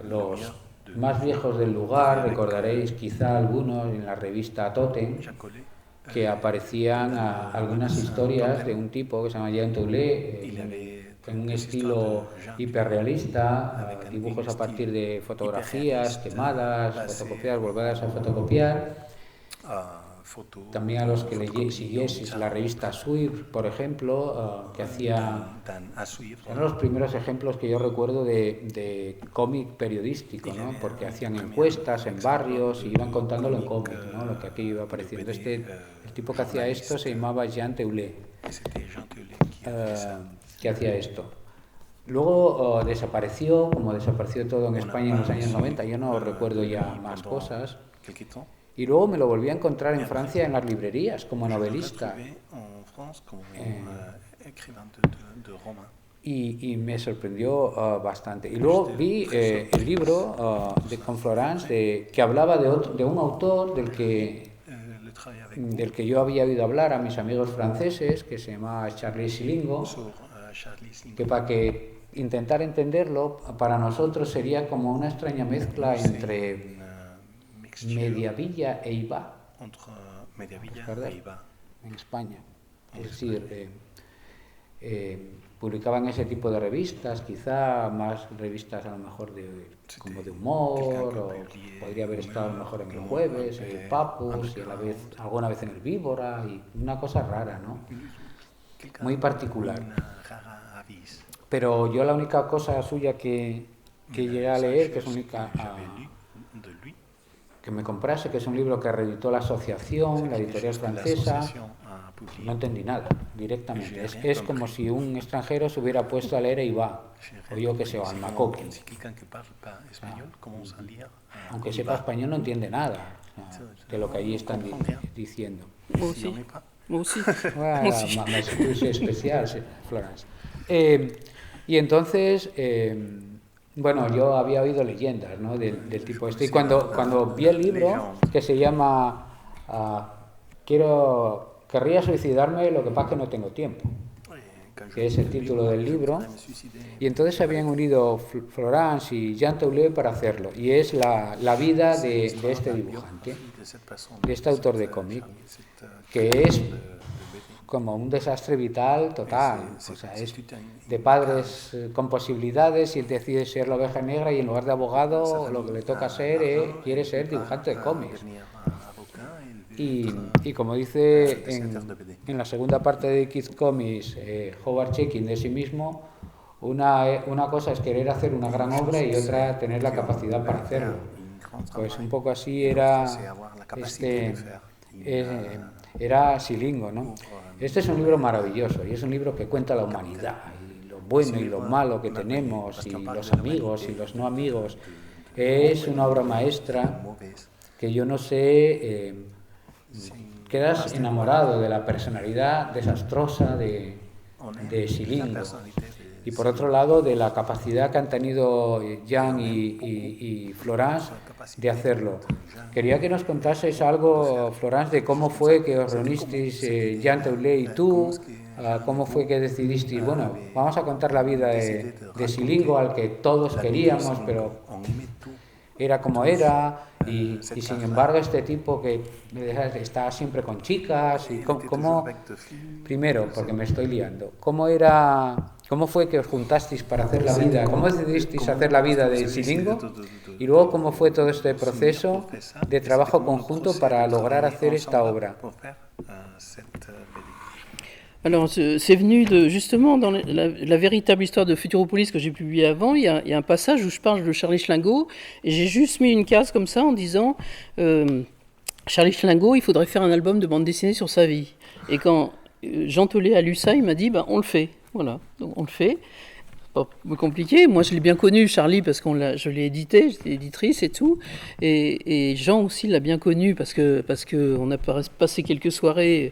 los más viejos del lugar, recordaréis quizá algunos en la revista Totem, que aparecían algunas historias de un tipo que se llama Jean Toulet, en un estilo hiperrealista, dibujos a partir de fotografías quemadas, fotocopiadas, volvidas a fotocopiar, también a los que siguieseis la revista Suir, por ejemplo, que hacía... Eran los primeros ejemplos que yo recuerdo de cómic periodístico, ¿no? Porque hacían encuestas en barrios y iban contándolo en cómic, ¿no? Lo que aquí iba apareciendo. El tipo que hacía esto se llamaba Jean Teulet, que hacía esto. Luego desapareció, como desapareció todo en España en los años 90, yo no recuerdo ya más cosas. Y luego me lo volví a encontrar en Francia en las librerías como novelista. Y me sorprendió bastante. Y luego vi el libro con Florence que hablaba de un autor del que yo había oído hablar a mis amigos franceses, que se llama Charles Silingo, que para que intentar entenderlo para nosotros sería como una extraña mezcla entre Mediavilla e Iba, ¿verdad? En España. Es decir, publicaban ese tipo de revistas, quizá más revistas a lo mejor como de humor, o podría haber estado a lo mejor en el Jueves, en el Papus, y a la vez, alguna vez en el Víbora, y una cosa rara, ¿no? Muy particular. Pero yo la única cosa suya que llegué a leer, que es única que me comprase, que es un libro que reeditó la asociación, la editorial francesa, no entendí nada directamente. Es como si un extranjero se hubiera puesto a leer Iba, o yo que sé, o Almacoqui. Aunque sepa español no entiende nada de lo que allí están diciendo. Es especial, Florence. Y entonces, bueno, yo había oído leyendas, ¿no? del tipo este. Y cuando vi el libro, que se llama Querría suicidarme, lo que pasa es que no tengo tiempo, que es el título del libro, y entonces se habían unido Florence y Jean Teulet para hacerlo, y es la vida de este dibujante, de este autor de cómic, que es como un desastre vital total, o sea, es de padres con posibilidades y él decide ser la oveja negra y en lugar de abogado lo que le toca ser quiere ser dibujante de cómics. Y como dice en la segunda parte de Kids Comics, Howard Chaykin de sí mismo, una cosa es querer hacer una gran obra y otra tener la capacidad para hacerlo. Pues un poco así era era Silingo, ¿no? Este es un libro maravilloso y es un libro que cuenta la humanidad, y lo bueno y lo malo que tenemos, y los amigos y los no amigos. Es una obra maestra que yo no sé, quedas enamorado de la personalidad desastrosa de Silingo. Y por otro lado, de la capacidad que han tenido Jean y Florence de hacerlo. Quería que nos contaseis algo, Florence, de cómo fue que os reunisteis, Jean Teulet y tú, cómo fue que decidisteis, bueno, vamos a contar la vida de Silingo, al que todos queríamos, pero era como era, y sin embargo este tipo que está siempre con chicas, y cómo, primero, porque me estoy liando, ¿cómo fue que os juntasteis para hacer la vida? ¿Cómo decidisteis hacer la vida de Silingo? Y luego, ¿cómo fue todo este proceso de trabajo conjunto para lograr hacer esta obra? Alors, c'est venu justement dans la véritable histoire de Futuropolis que j'ai publiée avant. Il y a un passage où je parle de Charlie Schlingo et j'ai juste mis une case comme ça en disant Charlie Schlingo, il faudrait faire un album de bande dessinée sur sa vie. Et quand Jean Teulet a lu ça, il m'a dit on le fait. Voilà, donc on le fait. Pas plus compliqué. Moi, je l'ai bien connu, Charlie, parce que je l'ai édité, j'étais éditrice et tout. Et Jean aussi l'a bien connu parce que on a passé quelques soirées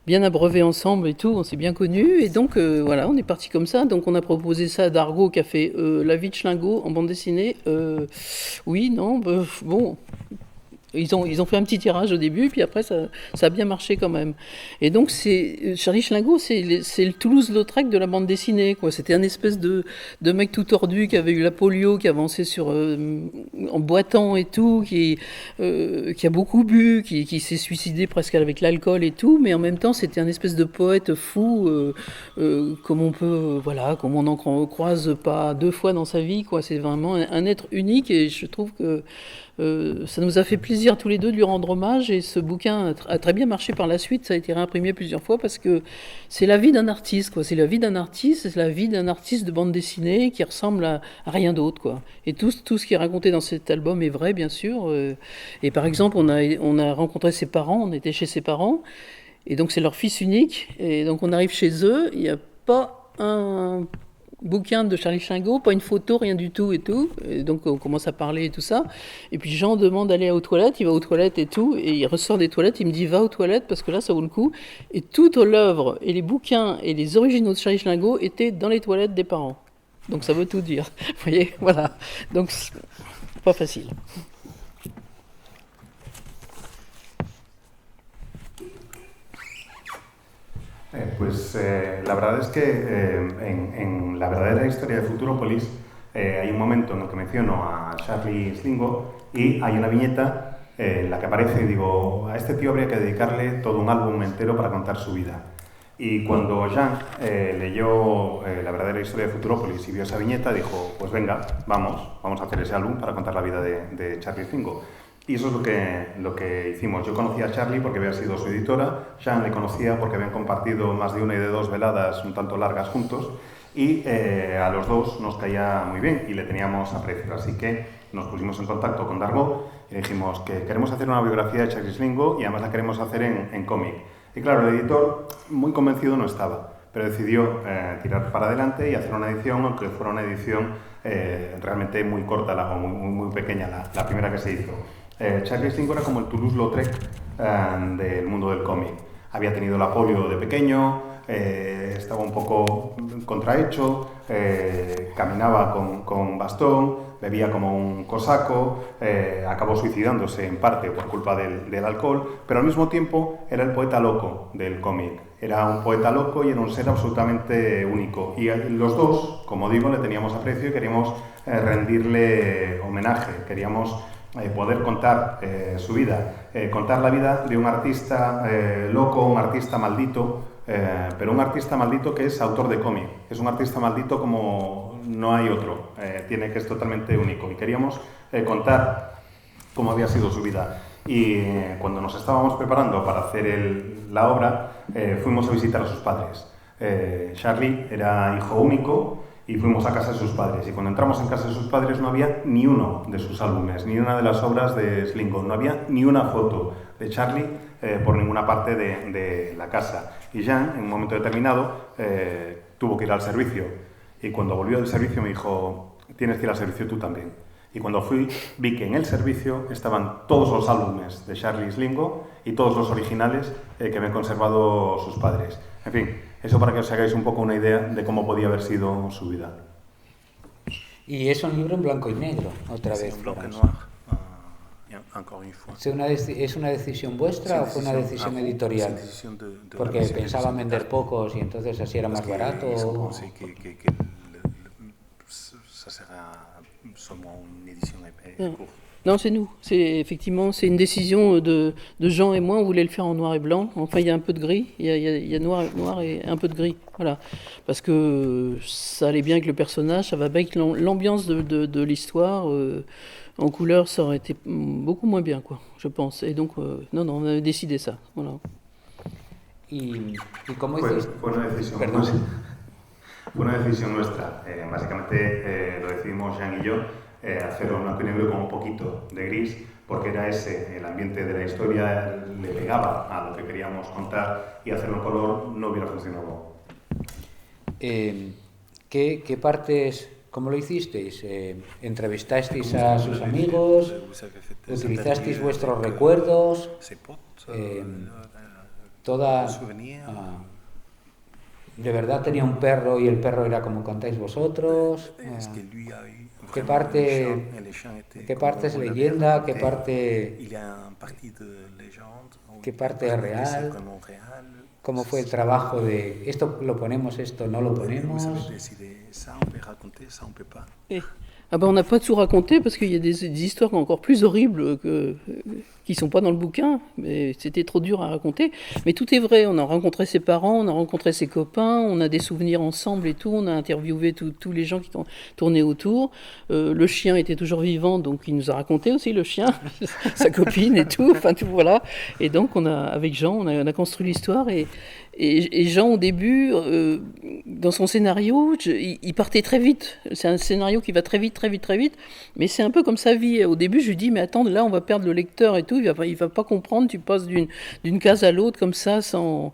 bien abreuvés ensemble et tout, on s'est bien connus. Et donc, voilà, on est parti comme ça. Donc, on a proposé ça à Dargaud qui a fait La vie de Schlingo en bande dessinée. Oui, non, bon... Ils ont fait un petit tirage au début, puis après ça a bien marché quand même. Et donc Charlie Schlingo, c'est le Toulouse-Lautrec de la bande dessinée, quoi. C'était un espèce de mec tout tordu qui avait eu la polio, qui avançait en boitant et tout, qui a beaucoup bu, qui s'est suicidé presque avec l'alcool et tout, mais en même temps c'était un espèce de poète fou, comme on n'en croise pas deux fois dans sa vie, quoi. C'est vraiment un être unique et je trouve que Ça nous a fait plaisir tous les deux de lui rendre hommage et ce bouquin a très bien marché par la suite. Ça a été réimprimé plusieurs fois parce que c'est la vie d'un artiste, quoi. C'est la vie d'un artiste, c'est la vie d'un artiste de bande dessinée qui ressemble à rien d'autre, quoi. Et tout ce qui est raconté dans cet album est vrai, bien sûr. Et par exemple, on a rencontré ses parents, on était chez ses parents, et donc c'est leur fils unique. Et donc on arrive chez eux, il n'y a pas un bouquin de Charlie Shingo, pas une photo, rien du tout et tout. Et donc on commence à parler et tout ça. Et puis Jean demande d'aller aux toilettes, il va aux toilettes et tout, et il ressort des toilettes, il me dit va aux toilettes parce que là ça vaut le coup. Et toute l'œuvre et les bouquins et les originaux de Charlie Shingo étaient dans les toilettes des parents. Donc ça veut tout dire. Vous voyez, voilà. Donc c'est pas facile. La verdad es que en la verdadera historia de Futurópolis hay un momento en el que menciono a Charlie Slingo y hay una viñeta en la que aparece y digo, a este tío habría que dedicarle todo un álbum entero para contar su vida. Y cuando Jean leyó la verdadera historia de Futurópolis y vio esa viñeta, dijo, pues venga, vamos a hacer ese álbum para contar la vida de Charlie Slingo. Y eso es lo que hicimos. Yo conocía a Charlie porque había sido su editora, Jean le conocía porque habían compartido más de una y de dos veladas un tanto largas juntos y a los dos nos caía muy bien y le teníamos aprecio. Así que nos pusimos en contacto con Dargaud y dijimos que queremos hacer una biografía de Charlie Slingo y además la queremos hacer en cómic. Y claro, el editor muy convencido no estaba, pero decidió tirar para adelante y hacer una edición, aunque fuera una edición realmente muy corta o muy pequeña, la primera que se hizo. Charlie Slingo era como el Toulouse-Lautrec del mundo del cómic. Había tenido la polio de pequeño, estaba un poco contrahecho, caminaba con bastón, bebía como un cosaco, acabó suicidándose en parte por culpa del alcohol, pero al mismo tiempo era el poeta loco del cómic. Era un poeta loco y era un ser absolutamente único. Y los dos, como digo, le teníamos aprecio y queríamos rendirle homenaje, queríamos poder contar su vida, contar la vida de un artista loco, un artista maldito, pero un artista maldito que es autor de cómic. Es un artista maldito como no hay otro, tiene que es totalmente único. Y queríamos contar cómo había sido su vida. Y cuando nos estábamos preparando para hacer la obra, fuimos a visitar a sus padres. Charlie era hijo único y fuimos a casa de sus padres. Y cuando entramos en casa de sus padres no había ni uno de sus álbumes, ni una de las obras de Slingo, no había ni una foto de Charlie por ninguna parte de la casa. Y Jean, en un momento determinado, tuvo que ir al servicio. Y cuando volvió del servicio me dijo, tienes que ir al servicio tú también. Y cuando fui, vi que en el servicio estaban todos los álbumes de Charlie Slingo y todos los originales que habían conservado sus padres. En fin, eso para que os hagáis un poco una idea de cómo podía haber sido su vida. Y es un libro en blanco y negro, otra vez. ¿Es una decisión vuestra o fue una decisión editorial? Porque pensaban vender pocos y entonces así era más barato. Non, c'est nous. Effectivement, c'est une décision de Jean et moi. On voulait le faire en noir et blanc. Enfin, il y a un peu de gris. Il y a noir et un peu de gris. Voilà. Parce que ça allait bien avec le personnage, ça va bien avec l'ambiance de l'histoire. En couleur, ça aurait été beaucoup moins bien, quoi, je pense. Et donc, non, on a décidé ça. Voilà. ¿Y cómo hiciste? Fue una decisión. Perdón. Fue una decisión nuestra. Básicamente lo decidimos Jean y yo hacerlo en blanco y negro con un poquito de gris, porque era ese, el ambiente de la historia le pegaba a lo que queríamos contar y hacerlo en color no hubiera funcionado. ¿Qué partes, cómo lo hicisteis? ¿Entrevistasteis a sus amigos? ¿Utilizasteis vuestros recuerdos? ¿De verdad tenía un perro y el perro era como contáis vosotros? ¿Qué parte es leyenda? ¿Qué parte es real? ¿Cómo fue el trabajo de esto lo ponemos, esto no lo ponemos? Ah ben, on n'a pas tout raconté parce qu'il y a des histoires encore plus horribles qui sont pas dans le bouquin, mais c'était trop dur à raconter. Mais tout est vrai, on a rencontré ses parents, on a rencontré ses copains, on a des souvenirs ensemble et tout, on a interviewé tous les gens qui tournaient autour. Le chien était toujours vivant, donc il nous a raconté aussi le chien, sa copine et tout, enfin tout voilà. Et donc avec Jean, on a construit l'histoire et Jean, au début, dans son scénario, il partait très vite. C'est un scénario qui va très vite, mais c'est un peu comme sa vie. Au début, je lui dis, mais attends, là, on va perdre le lecteur et tout, il va pas comprendre, tu passes d'une case à l'autre comme ça, sans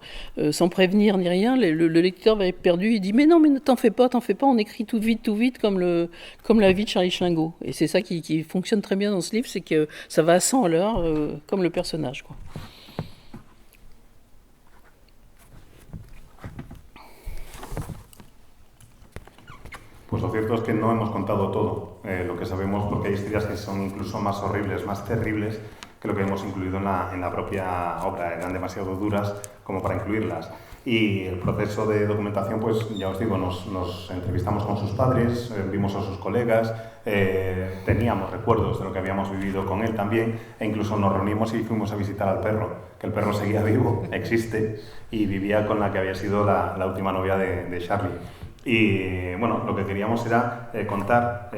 prévenir ni rien, le lecteur va être perdu. Il dit, mais non, mais t'en fais pas, on écrit tout vite, comme la vie de Charlie Schlingo. Et c'est ça qui fonctionne très bien dans ce livre, c'est que ça va à 100 à l'heure, comme le personnage, quoi. Pues lo cierto es que no hemos contado todo lo que sabemos, porque hay historias que son incluso más horribles, más terribles que lo que hemos incluido en la propia obra. Eran demasiado duras como para incluirlas. Y el proceso de documentación, pues ya os digo, nos entrevistamos con sus padres, vimos a sus colegas, teníamos recuerdos de lo que habíamos vivido con él también, e incluso nos reunimos y fuimos a visitar al perro, que el perro seguía vivo, existe, y vivía con la que había sido la última novia de Charlie. Y bueno, lo que queríamos era contar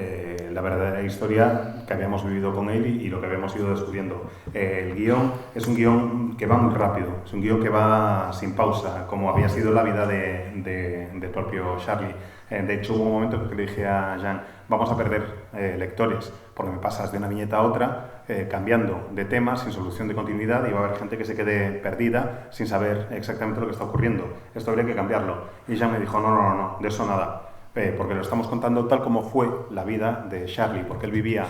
la verdadera historia que habíamos vivido con él y lo que habíamos ido descubriendo. El guión es un guión que va muy rápido, es un guión que va sin pausa, como había sido la vida del propio Charlie. De hecho, hubo un momento que le dije a Jean, vamos a perder lectores, porque me pasas de una viñeta a otra, cambiando de tema, sin solución de continuidad, y va a haber gente que se quede perdida sin saber exactamente lo que está ocurriendo. Esto habría que cambiarlo. Y Jean me dijo, no, de eso nada, porque lo estamos contando tal como fue la vida de Charlie, porque él vivía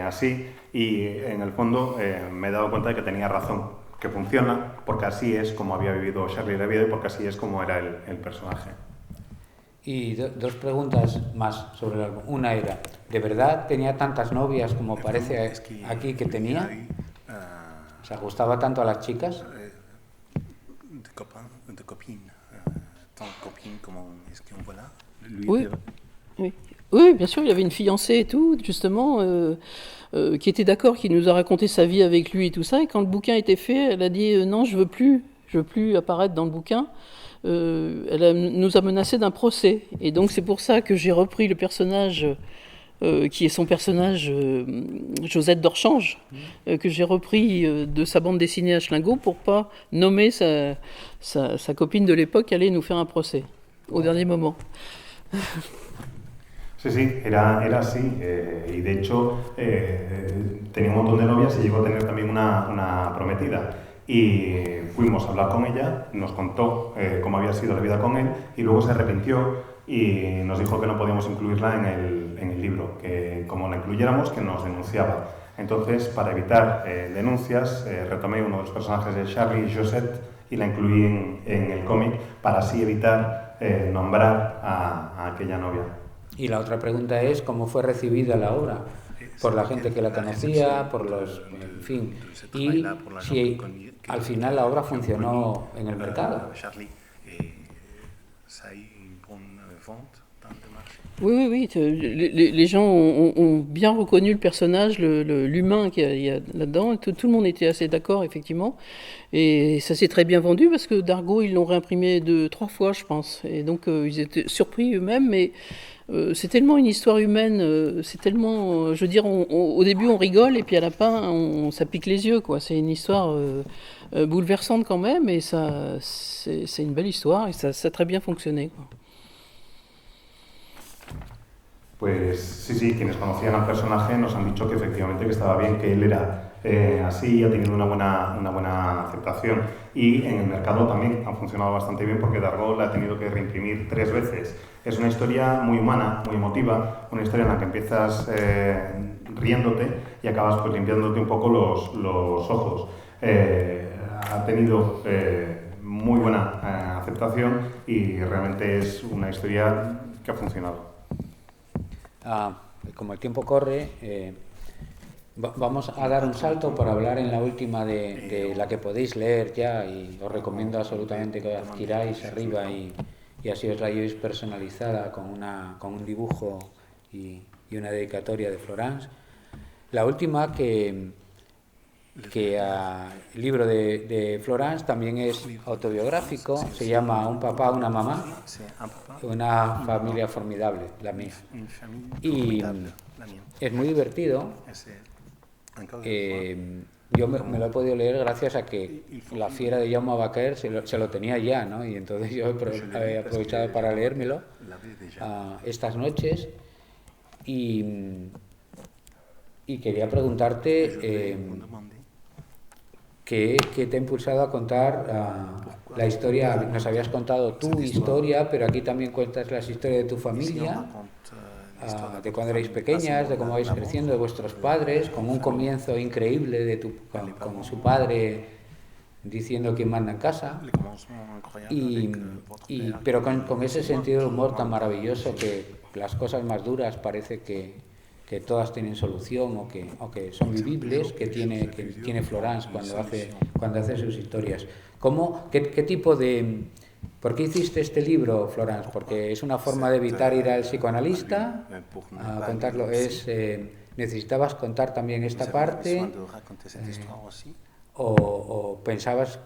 así, y en el fondo me he dado cuenta de que tenía razón, que funciona, porque así es como había vivido Charlie la vida y porque así es como era el personaje. Y dos preguntas más sobre el álbum. Una era, ¿de verdad tenía tantas novias como parece aquí que tenía? ¿Se ajustaba tanto a las chicas? De copines, tant de copines como est-ce qu'on voit là? Oui, bien sûr, il y avait une fiancée et tout, justement, qui était d'accord, qui nous a raconté sa vie avec lui et tout ça. Et quand le bouquin était fait, elle a dit non, je veux plus apparaître dans le bouquin. Nous a menacé d'un procès. Et donc c'est pour ça que j'ai repris le personnage qui est son personnage Josette d'Orchange, que j'ai repris de sa bande dessinée à Schlingo pour pas nommer sa copine de l'époque qui allait nous faire un procès au dernier moment. Sí, era así, y de hecho tenía un montón de novias y llegó a tener también una prometida. Y fuimos a hablar con ella, nos contó cómo había sido la vida con él y luego se arrepintió y nos dijo que no podíamos incluirla en el libro, que como la incluyéramos que nos denunciaba. Entonces, para evitar denuncias, retomé uno de los personajes de Charlie, Josette, y la incluí en el cómic para así evitar nombrar a aquella novia. Y la otra pregunta es, ¿cómo fue recibida la obra? Por la gente que la conocía, por los... en fin, y si al final la obra funcionó en el mercado. Oui, les gens ont bien reconnu le personnage, l'humain qu'il y a là-dedans. Tout le monde était assez d'accord, effectivement. Et ça s'est très bien vendu parce que Dargaud, ils l'ont réimprimé 3 fois, je pense. Et donc, ils étaient surpris eux-mêmes, mais... c'est tellement une histoire humaine, c'est tellement, je veux dire, au début on rigole et puis à la fin ça pique les yeux, quoi. C'est une histoire bouleversante quand même et c'est une belle histoire et ça a très bien fonctionné, quoi. Pues sí, quienes conocían al personaje nos han dicho que efectivamente que estaba bien, que él era así, ha tenido una buena aceptación y en el mercado también ha funcionado bastante bien porque Dargaud la ha tenido que reimprimir 3 veces. Es una historia muy humana, muy emotiva, una historia en la que empiezas riéndote y acabas pues limpiándote un poco los ojos. Ha tenido muy buena aceptación y realmente es una historia que ha funcionado. Como el tiempo corre, vamos a dar un salto para hablar en la última de la que podéis leer ya y os recomiendo absolutamente que adquiráis arriba y así os la llevéis personalizada con un dibujo y y una dedicatoria de Florence. La última, que el libro de Florence también es autobiográfico, se llama Un papá, una mamá, una familia formidable, la mía. Y es muy divertido. Yo me lo he podido leer gracias a que La fiera de Jaume Baquer se lo tenía ya, ¿no? Y entonces yo he aprovechado para leérmelo estas noches. Y quería preguntarte ¿qué te ha impulsado a contar la historia? Nos habías contado tu historia, pero aquí también cuentas las historias de tu familia, de cuando erais pequeñas, de cómo vais creciendo, de vuestros padres, con un comienzo increíble con su padre diciendo quién manda en casa, pero con ese sentido de humor tan maravilloso que las cosas más duras parece que todas tienen solución o que son vivibles, que tiene Florence cuando hace sus historias. ¿Qué tipo de... ¿Por qué hiciste este libro, Florence? Porque es una forma de evitar ir al psicoanalista a contarlo. ¿Necesitabas contar también esta parte? ¿O pensabas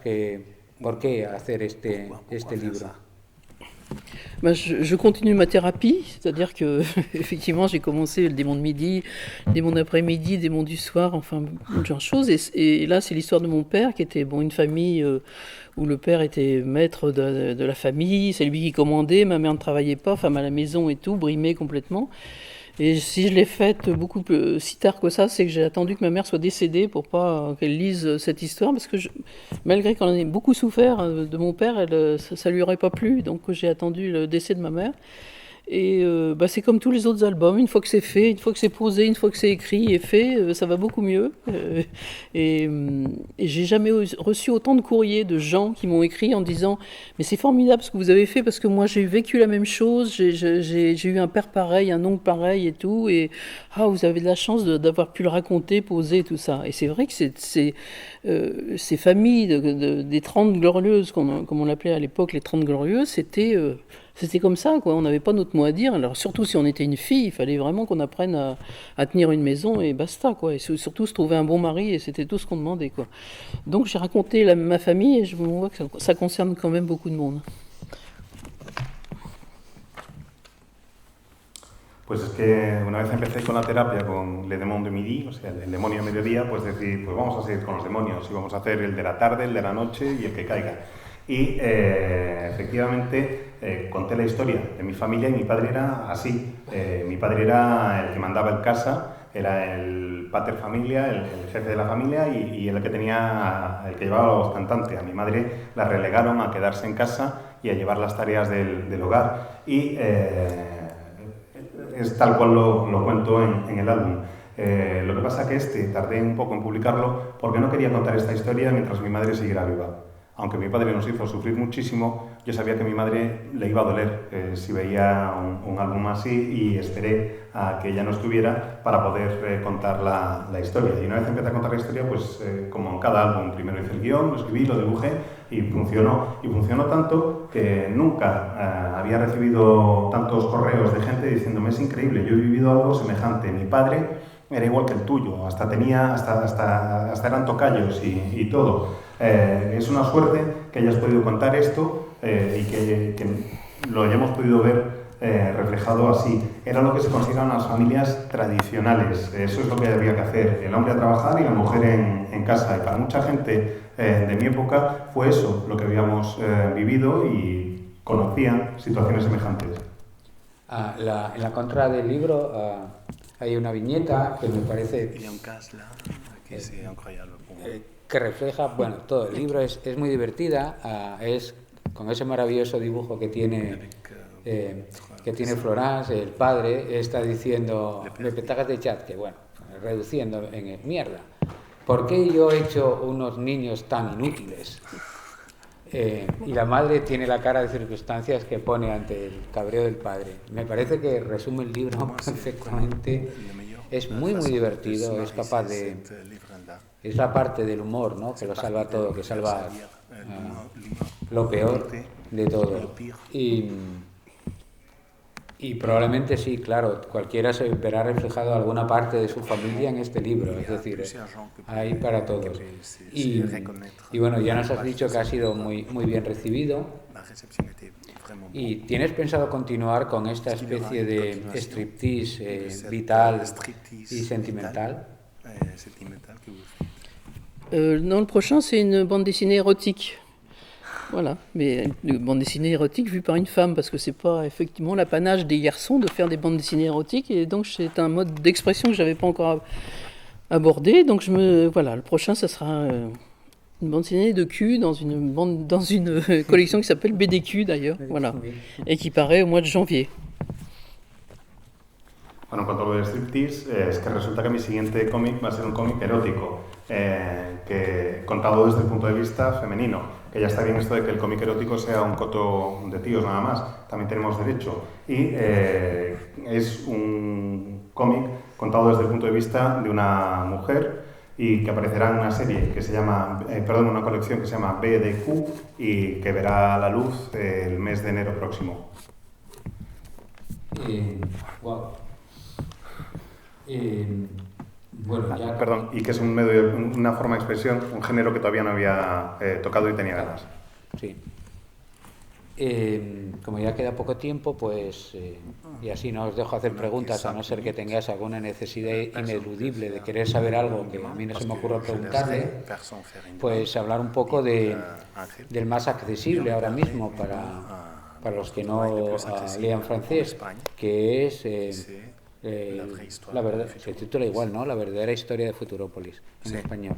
por qué hacer este libro? Ben, je continue ma thérapie, c'est-à-dire que effectivement j'ai commencé le démon de midi, le démon d'après-midi, le démon du soir, enfin beaucoup de choses. Et là c'est l'histoire de mon père qui était une famille où le père était maître de la famille, c'est lui qui commandait, ma mère ne travaillait pas, femme à la maison et tout, brimée complètement. Et si je l'ai faite si tard que ça, c'est que j'ai attendu que ma mère soit décédée pour pas qu'elle lise cette histoire, parce que malgré qu'on en ait beaucoup souffert de mon père, ça lui aurait pas plu, donc j'ai attendu le décès de ma mère. Et c'est comme tous les autres albums, une fois que c'est fait, une fois que c'est posé, une fois que c'est écrit et fait, ça va beaucoup mieux. Et j'ai jamais reçu autant de courriers de gens qui m'ont écrit en disant « Mais c'est formidable ce que vous avez fait, parce que moi j'ai vécu la même chose, j'ai eu un père pareil, un oncle pareil et tout, et vous avez de la chance d'avoir pu le raconter, poser, tout ça. » Et c'est vrai que ces familles des 30 glorieuses, comme on l'appelait à l'époque, les 30 glorieuses, c'était comme ça, quoi. On n'avait pas notre mot à dire. Alors surtout si on était une fille, il fallait vraiment qu'on apprenne à tenir une maison et basta, quoi. Et surtout se trouver un bon mari, et c'était tout ce qu'on demandait, quoi. Donc j'ai raconté ma famille, et je vois que ça concerne quand même beaucoup de monde. Pues es que una vez empecé con la terapia con Le Démon de Midi, o sea, el demonio de mediodía, pues decir, pues vamos a seguir con los demonios y vamos a hacer el de la tarde, el de la noche y el que caiga. Y efectivamente conté la historia de mi familia, y mi padre era así. Mi padre era el que mandaba en casa, era el pater familia, el jefe de la familia, y el que llevaba los cantantes. A mi madre la relegaron a quedarse en casa y a llevar las tareas del hogar. Y es tal cual lo cuento en el álbum. Lo que pasa que tardé un poco en publicarlo porque no quería contar esta historia mientras mi madre siguiera viva. Aunque mi padre nos hizo sufrir muchísimo, yo sabía que a mi madre le iba a doler si veía un álbum así, y esperé a que ella no estuviera para poder contar la historia. Y una vez empecé a contar la historia, pues como en cada álbum, primero hice el guión, lo escribí, lo dibujé y funcionó. Y funcionó tanto que nunca había recibido tantos correos de gente diciéndome: es increíble, yo he vivido algo semejante, mi padre era igual que el tuyo, hasta eran tocayos y todo. Es una suerte que hayas podido contar esto y que lo hayamos podido ver reflejado así. Era lo que se consideran las familias tradicionales. Eso es lo que había que hacer: el hombre a trabajar y la mujer en casa. Y para mucha gente de mi época fue eso lo que habíamos vivido, y conocían situaciones semejantes. En la contra del libro hay una viñeta que me parece que refleja, bueno, todo el libro. Es muy divertida, es con ese maravilloso dibujo que tiene Florence. El padre está diciendo: me petagas de chat, que bueno, reduciendo en mierda, ¿por qué yo he hecho unos niños tan inútiles? Y la madre tiene la cara de circunstancias que pone ante el cabreo del padre. Me parece que resume el libro perfectamente. Es muy divertido, es capaz de... Es la parte del humor, ¿no?, que lo salva todo, que salva lo peor de todo. Y Y probablemente sí, claro, cualquiera se verá reflejado alguna parte de su familia en este libro, es decir, hay para todos. Y bueno, ya nos has dicho que ha sido muy bien recibido. ¿Y tienes pensado continuar con esta especie de striptease vital y sentimental? Non, le prochain, c'est une bande dessinée érotique. Voilà, mais une bande dessinée érotique vue par une femme, parce que c'est pas effectivement l'apanage des garçons de faire des bandes dessinées érotiques, et donc c'est un mode d'expression que j'avais pas encore abordé. Donc voilà, le prochain, ça sera une bande dessinée de cul dans une collection qui s'appelle BDQ d'ailleurs, voilà, et qui paraît au mois de janvier. Bueno, en cuanto a lo de striptease, es que resulta que mi siguiente cómic va a ser un cómic erótico, que contado desde el punto de vista femenino. Que ya está bien esto de que el cómic erótico sea un coto de tíos nada más, también tenemos derecho. Y es un cómic contado desde el punto de vista de una mujer y que aparecerá en una serie que se llama, una colección que se llama BDQ y que verá la luz el mes de enero próximo. Wow. Bueno, ya... Perdón, y que es un medio, una forma de expresión, un género que todavía no había tocado y tenía ganas. Sí. Como ya queda poco tiempo, pues, y así no os dejo hacer preguntas, a no ser que tengáis alguna necesidad ineludible de querer saber algo que a mí no se me ocurre preguntarle, pues hablar un poco del más accesible ahora mismo para los que no lean francés, que es... la verdad, se titula igual, ¿no? La verdadera historia de Futurópolis, en español.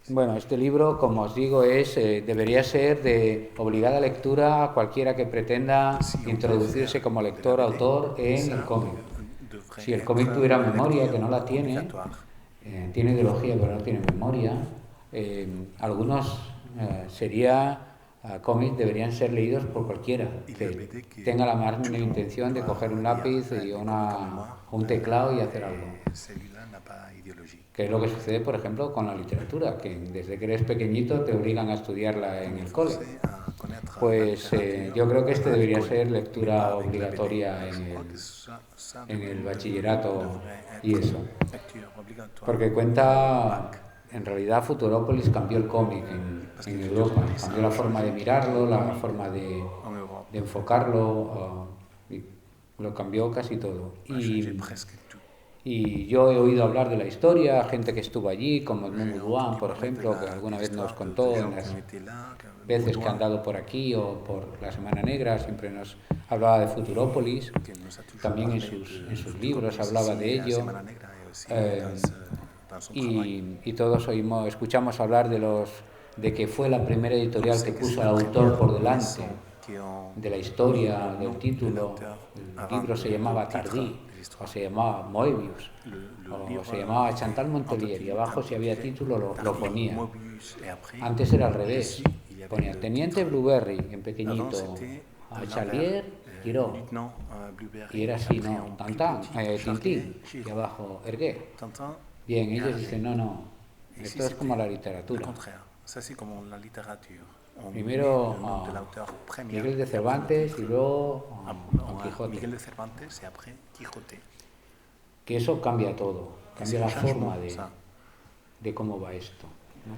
Bueno, este libro, como os digo, debería ser de obligada lectura a cualquiera que pretenda introducirse como lector o autor en el cómic. Si el cómic tuviera memoria, que no la tiene, tiene ideología pero no tiene memoria, algunos cómics deberían ser leídos por cualquiera que tenga la más mínima intención de coger un lápiz y un teclado y hacer algo. Que es lo que sucede, por ejemplo, con la literatura, que desde que eres pequeñito te obligan a estudiarla en el cole. Pues yo creo que este debería ser lectura obligatoria en el bachillerato y eso. Porque cuenta... En realidad Futurópolis cambió el cómic en Europa, cambió la forma de mirarlo, la forma de enfocarlo, y lo cambió casi todo. Y yo he oído hablar de la historia, gente que estuvo allí, como Edmond Duan, por ejemplo, que alguna vez nos contó en las veces que han dado por aquí o por la Semana Negra, siempre nos hablaba de Futurópolis, también en sus libros hablaba de ello. Y todos escuchamos hablar de que fue la primera editorial que puso al autor por delante de la historia, del título. El libro se llamaba Tardy, o se llamaba Moebius, o se llamaba Chantal Montelier, y abajo si había título lo ponía. Antes era al revés, ponía Teniente Blueberry en pequeñito, a Charlier Giraud, y era así, ¿no? Tintín, y abajo Hergé. Bien, ellos dicen, no, esto es como la literatura. Primero Miguel de Cervantes y luego Don Quijote. Que eso cambia todo, cambia la forma de cómo va esto, ¿no?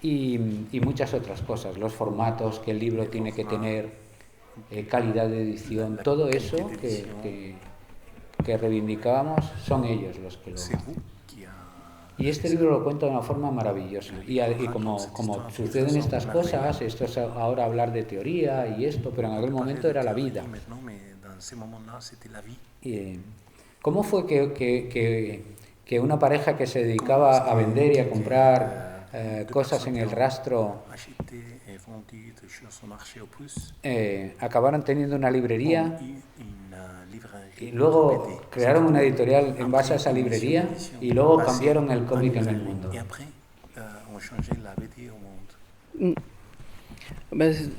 Y muchas otras cosas, los formatos que el libro tiene que tener, calidad de edición, todo eso que reivindicábamos son ellos los que lo hacen. Y este libro lo cuenta de una forma maravillosa. Y como suceden estas cosas, esto es ahora hablar de teoría y esto, pero en aquel momento era la vida. ¿Cómo fue que una pareja que se dedicaba a vender y a comprar cosas en el rastro acabaron teniendo una librería y luego crearon una editorial en base a esa librería y luego cambiaron el cómic en el mundo?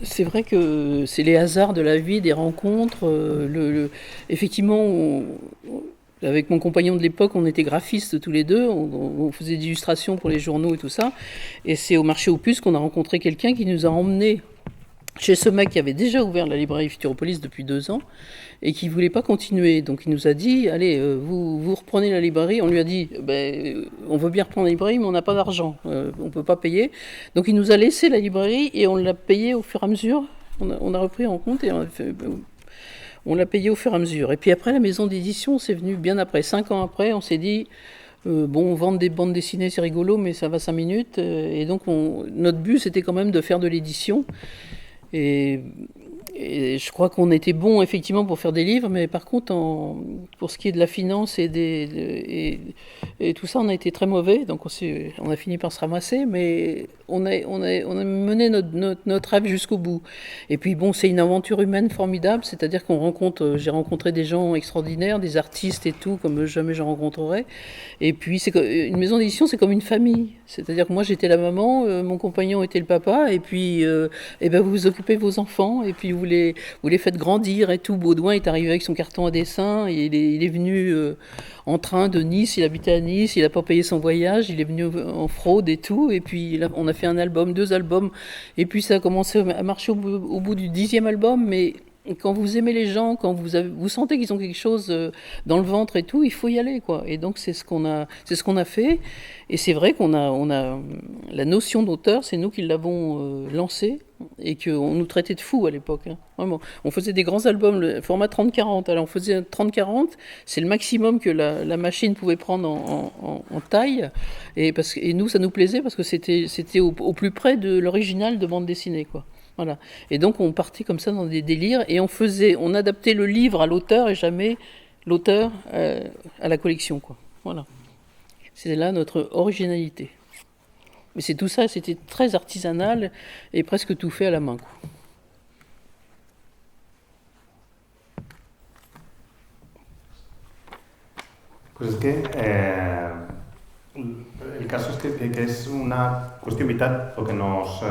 C'est vrai que c'est les hasards de la vie, des rencontres. Effectivement, avec mon compagnon de l'époque, on était graphistes tous les deux, on faisait des illustrations pour les journaux et tout ça. Et c'est au marché aux puces qu'on a rencontré quelqu'un qui nous a emmenés chez ce mec qui avait déjà ouvert la librairie Futuropolis depuis 2 ans et qui ne voulait pas continuer. Donc il nous a dit, allez, vous reprenez la librairie. On lui a dit, on veut bien reprendre la librairie, mais on n'a pas d'argent, on ne peut pas payer. Donc il nous a laissé la librairie et on l'a payé au fur et à mesure. On a repris en compte et on l'a payé au fur et à mesure. Et puis après, la maison d'édition, c'est venu bien après. 5 ans après, on s'est dit, vendre des bandes dessinées, c'est rigolo, mais ça va 5 minutes. Et donc notre but, c'était quand même de faire de l'édition. Et je crois qu'on était bon effectivement pour faire des livres, mais par contre, pour ce qui est de la finance et tout ça, on a été très mauvais. Donc on a fini par se ramasser, mais on a mené notre rêve jusqu'au bout. Et puis bon, c'est une aventure humaine formidable, c'est-à-dire j'ai rencontré des gens extraordinaires, des artistes et tout, comme jamais j'en rencontrerai. Et puis une maison d'édition, c'est comme une famille. C'est-à-dire que moi j'étais la maman, mon compagnon était le papa, et puis vous vous occupez de vos enfants, et puis vous les faites grandir et tout. Baudouin est arrivé avec son carton à dessin, et il est venu en train de Nice, il habitait à Nice, il n'a pas payé son voyage, il est venu en fraude et tout, et puis on a fait un album, 2 albums, et puis ça a commencé à marcher au bout du 10e album, mais quand vous aimez les gens, quand vous sentez qu'ils ont quelque chose dans le ventre et tout, il faut y aller, quoi. Et donc c'est ce qu'on a fait. Et c'est vrai qu'on a la notion d'auteur, c'est nous qui l'avons lancée et qu'on nous traitait de fous à l'époque. Hein. Vraiment, on faisait des grands albums, le format 30-40. Alors on faisait 30-40, c'est le maximum que la machine pouvait prendre en taille. Et nous, ça nous plaisait parce que c'était au plus près de l'original de bande dessinée, quoi. Voilà. Et donc on partait comme ça dans des délires et on adaptait le livre à l'auteur et jamais l'auteur à la collection, quoi. Voilà. C'est là notre originalité. Mais c'est tout ça, c'était très artisanal et presque tout fait à la main, quoi. Pues es que el caso es que es una cuestión vital lo que nos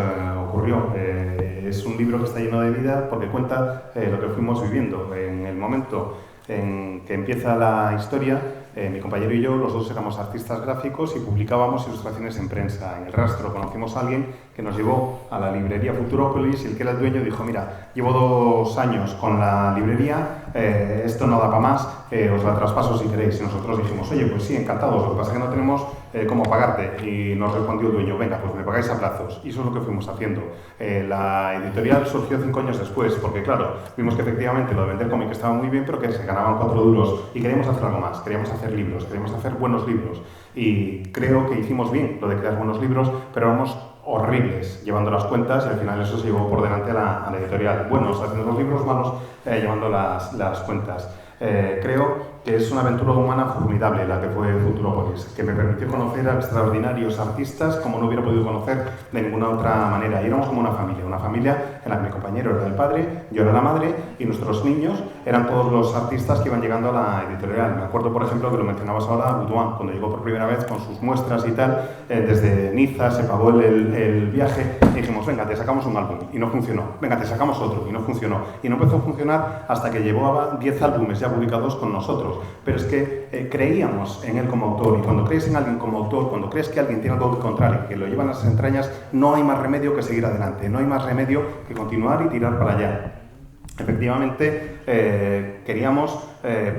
ocurrió. Es un libro que está lleno de vida porque cuenta lo que fuimos viviendo. En el momento en que empieza la historia, mi compañero y yo, los dos éramos artistas gráficos y publicábamos ilustraciones en prensa. En El Rastro conocimos a alguien que nos llevó a la librería Futurópolis y el que era el dueño dijo, mira, llevo 2 años con la librería, esto no da para más, os la traspaso si queréis. Y nosotros dijimos, oye, pues sí, encantados, lo que pasa es que no tenemos cómo pagarte. Y nos respondió el dueño, venga, pues me pagáis a plazos. Y eso es lo que fuimos haciendo. La editorial surgió 5 años después, porque claro, vimos que efectivamente lo de vender cómic estaba muy bien, pero que se ganaban 4 duros y queríamos hacer algo más, queríamos hacer libros, queríamos hacer buenos libros. Y creo que hicimos bien lo de crear buenos libros, pero éramos horribles llevando las cuentas y al final eso se llevó por delante a la editorial. Buenos haciendo los libros, malos llevando las cuentas. Creo que es una aventura humana formidable la que fue Futurópolis, que me permitió conocer a extraordinarios artistas como no hubiera podido conocer de ninguna otra manera. Y éramos como una familia en la que mi compañero era el padre, yo era la madre y nuestros niños eran todos los artistas que iban llegando a la editorial. Me acuerdo, por ejemplo, que lo mencionabas ahora, Baudouin, cuando llegó por primera vez con sus muestras y tal, desde Niza se pagó el viaje y dijimos, venga, te sacamos un álbum y no funcionó, venga, te sacamos otro y no funcionó. Y no empezó a funcionar hasta que llevaba 10 álbumes ya publicados con nosotros. Pero es que creíamos en él como autor, y cuando crees en alguien como autor, cuando crees que alguien tiene algo que contar y que lo lleva en las entrañas, no hay más remedio que seguir adelante, no hay más remedio que continuar y tirar para allá. Efectivamente, queríamos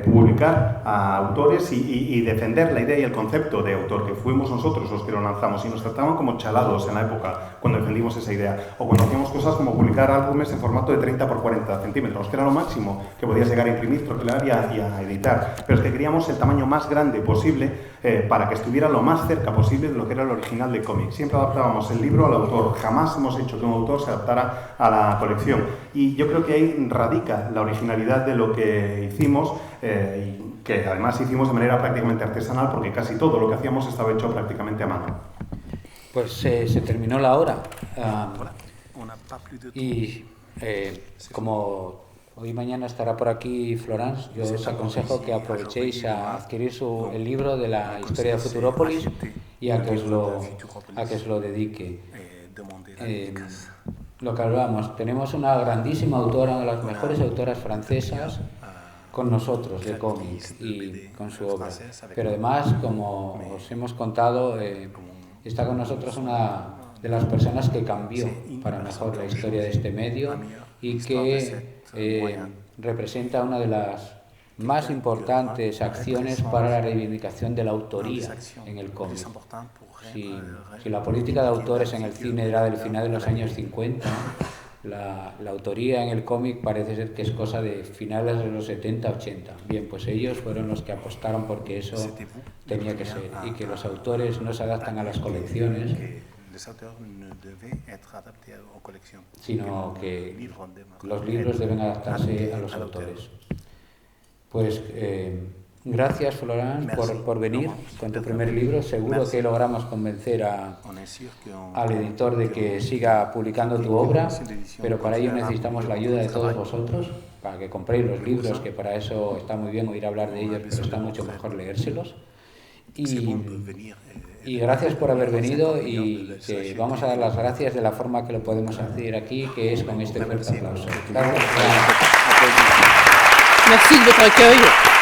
publicar a autores y defender la idea y el concepto de autor, que fuimos nosotros los que lo lanzamos y nos trataban como chalados en la época cuando defendimos esa idea, o cuando hacíamos cosas como publicar álbumes en formato de 30 por 40 centímetros, que era lo máximo que podías llegar a imprimir, troquelar y a editar, pero es que queríamos el tamaño más grande posible para que estuviera lo más cerca posible de lo que era el original de cómic. Siempre adaptábamos el libro al autor, jamás hemos hecho que un autor se adaptara a la colección, y yo creo que ahí radica la originalidad de lo que hicimos, y que además hicimos de manera prácticamente artesanal porque casi todo lo que hacíamos estaba hecho prácticamente a mano. Pues se terminó la hora y como hoy y mañana estará por aquí Florence, yo os aconsejo que aprovechéis a adquirir el libro de la historia de Futurópolis y a que os lo dedique. Lo que hablábamos, tenemos una grandísima autora, una de las mejores autoras francesas con nosotros de cómic y con su obra, pero además, como os hemos contado, está con nosotros una de las personas que cambió para mejor la historia de este medio y que representa una de las más importantes acciones para la reivindicación de la autoría en el cómic. Si la política de autores en el cine era del final de los años 50, la autoría en el cómic parece ser que es cosa de finales de los 70-80. Bien, pues ellos fueron los que apostaron porque eso tenía que ser y que los autores no se adaptan a las colecciones, sino que los libros deben adaptarse a los autores. Pues gracias, Florent, por venir con tu primer libro. Seguro que logramos convencer al editor de que siga publicando tu obra, pero para ello necesitamos la ayuda de todos vosotros, para que compréis los libros, que para eso está muy bien oír hablar de ellos, pero está mucho mejor leérselos. Y gracias por haber venido, y que vamos a dar las gracias de la forma que lo podemos hacer aquí, que es con este fuerte aplauso. Gracias. Merci de votre accueil.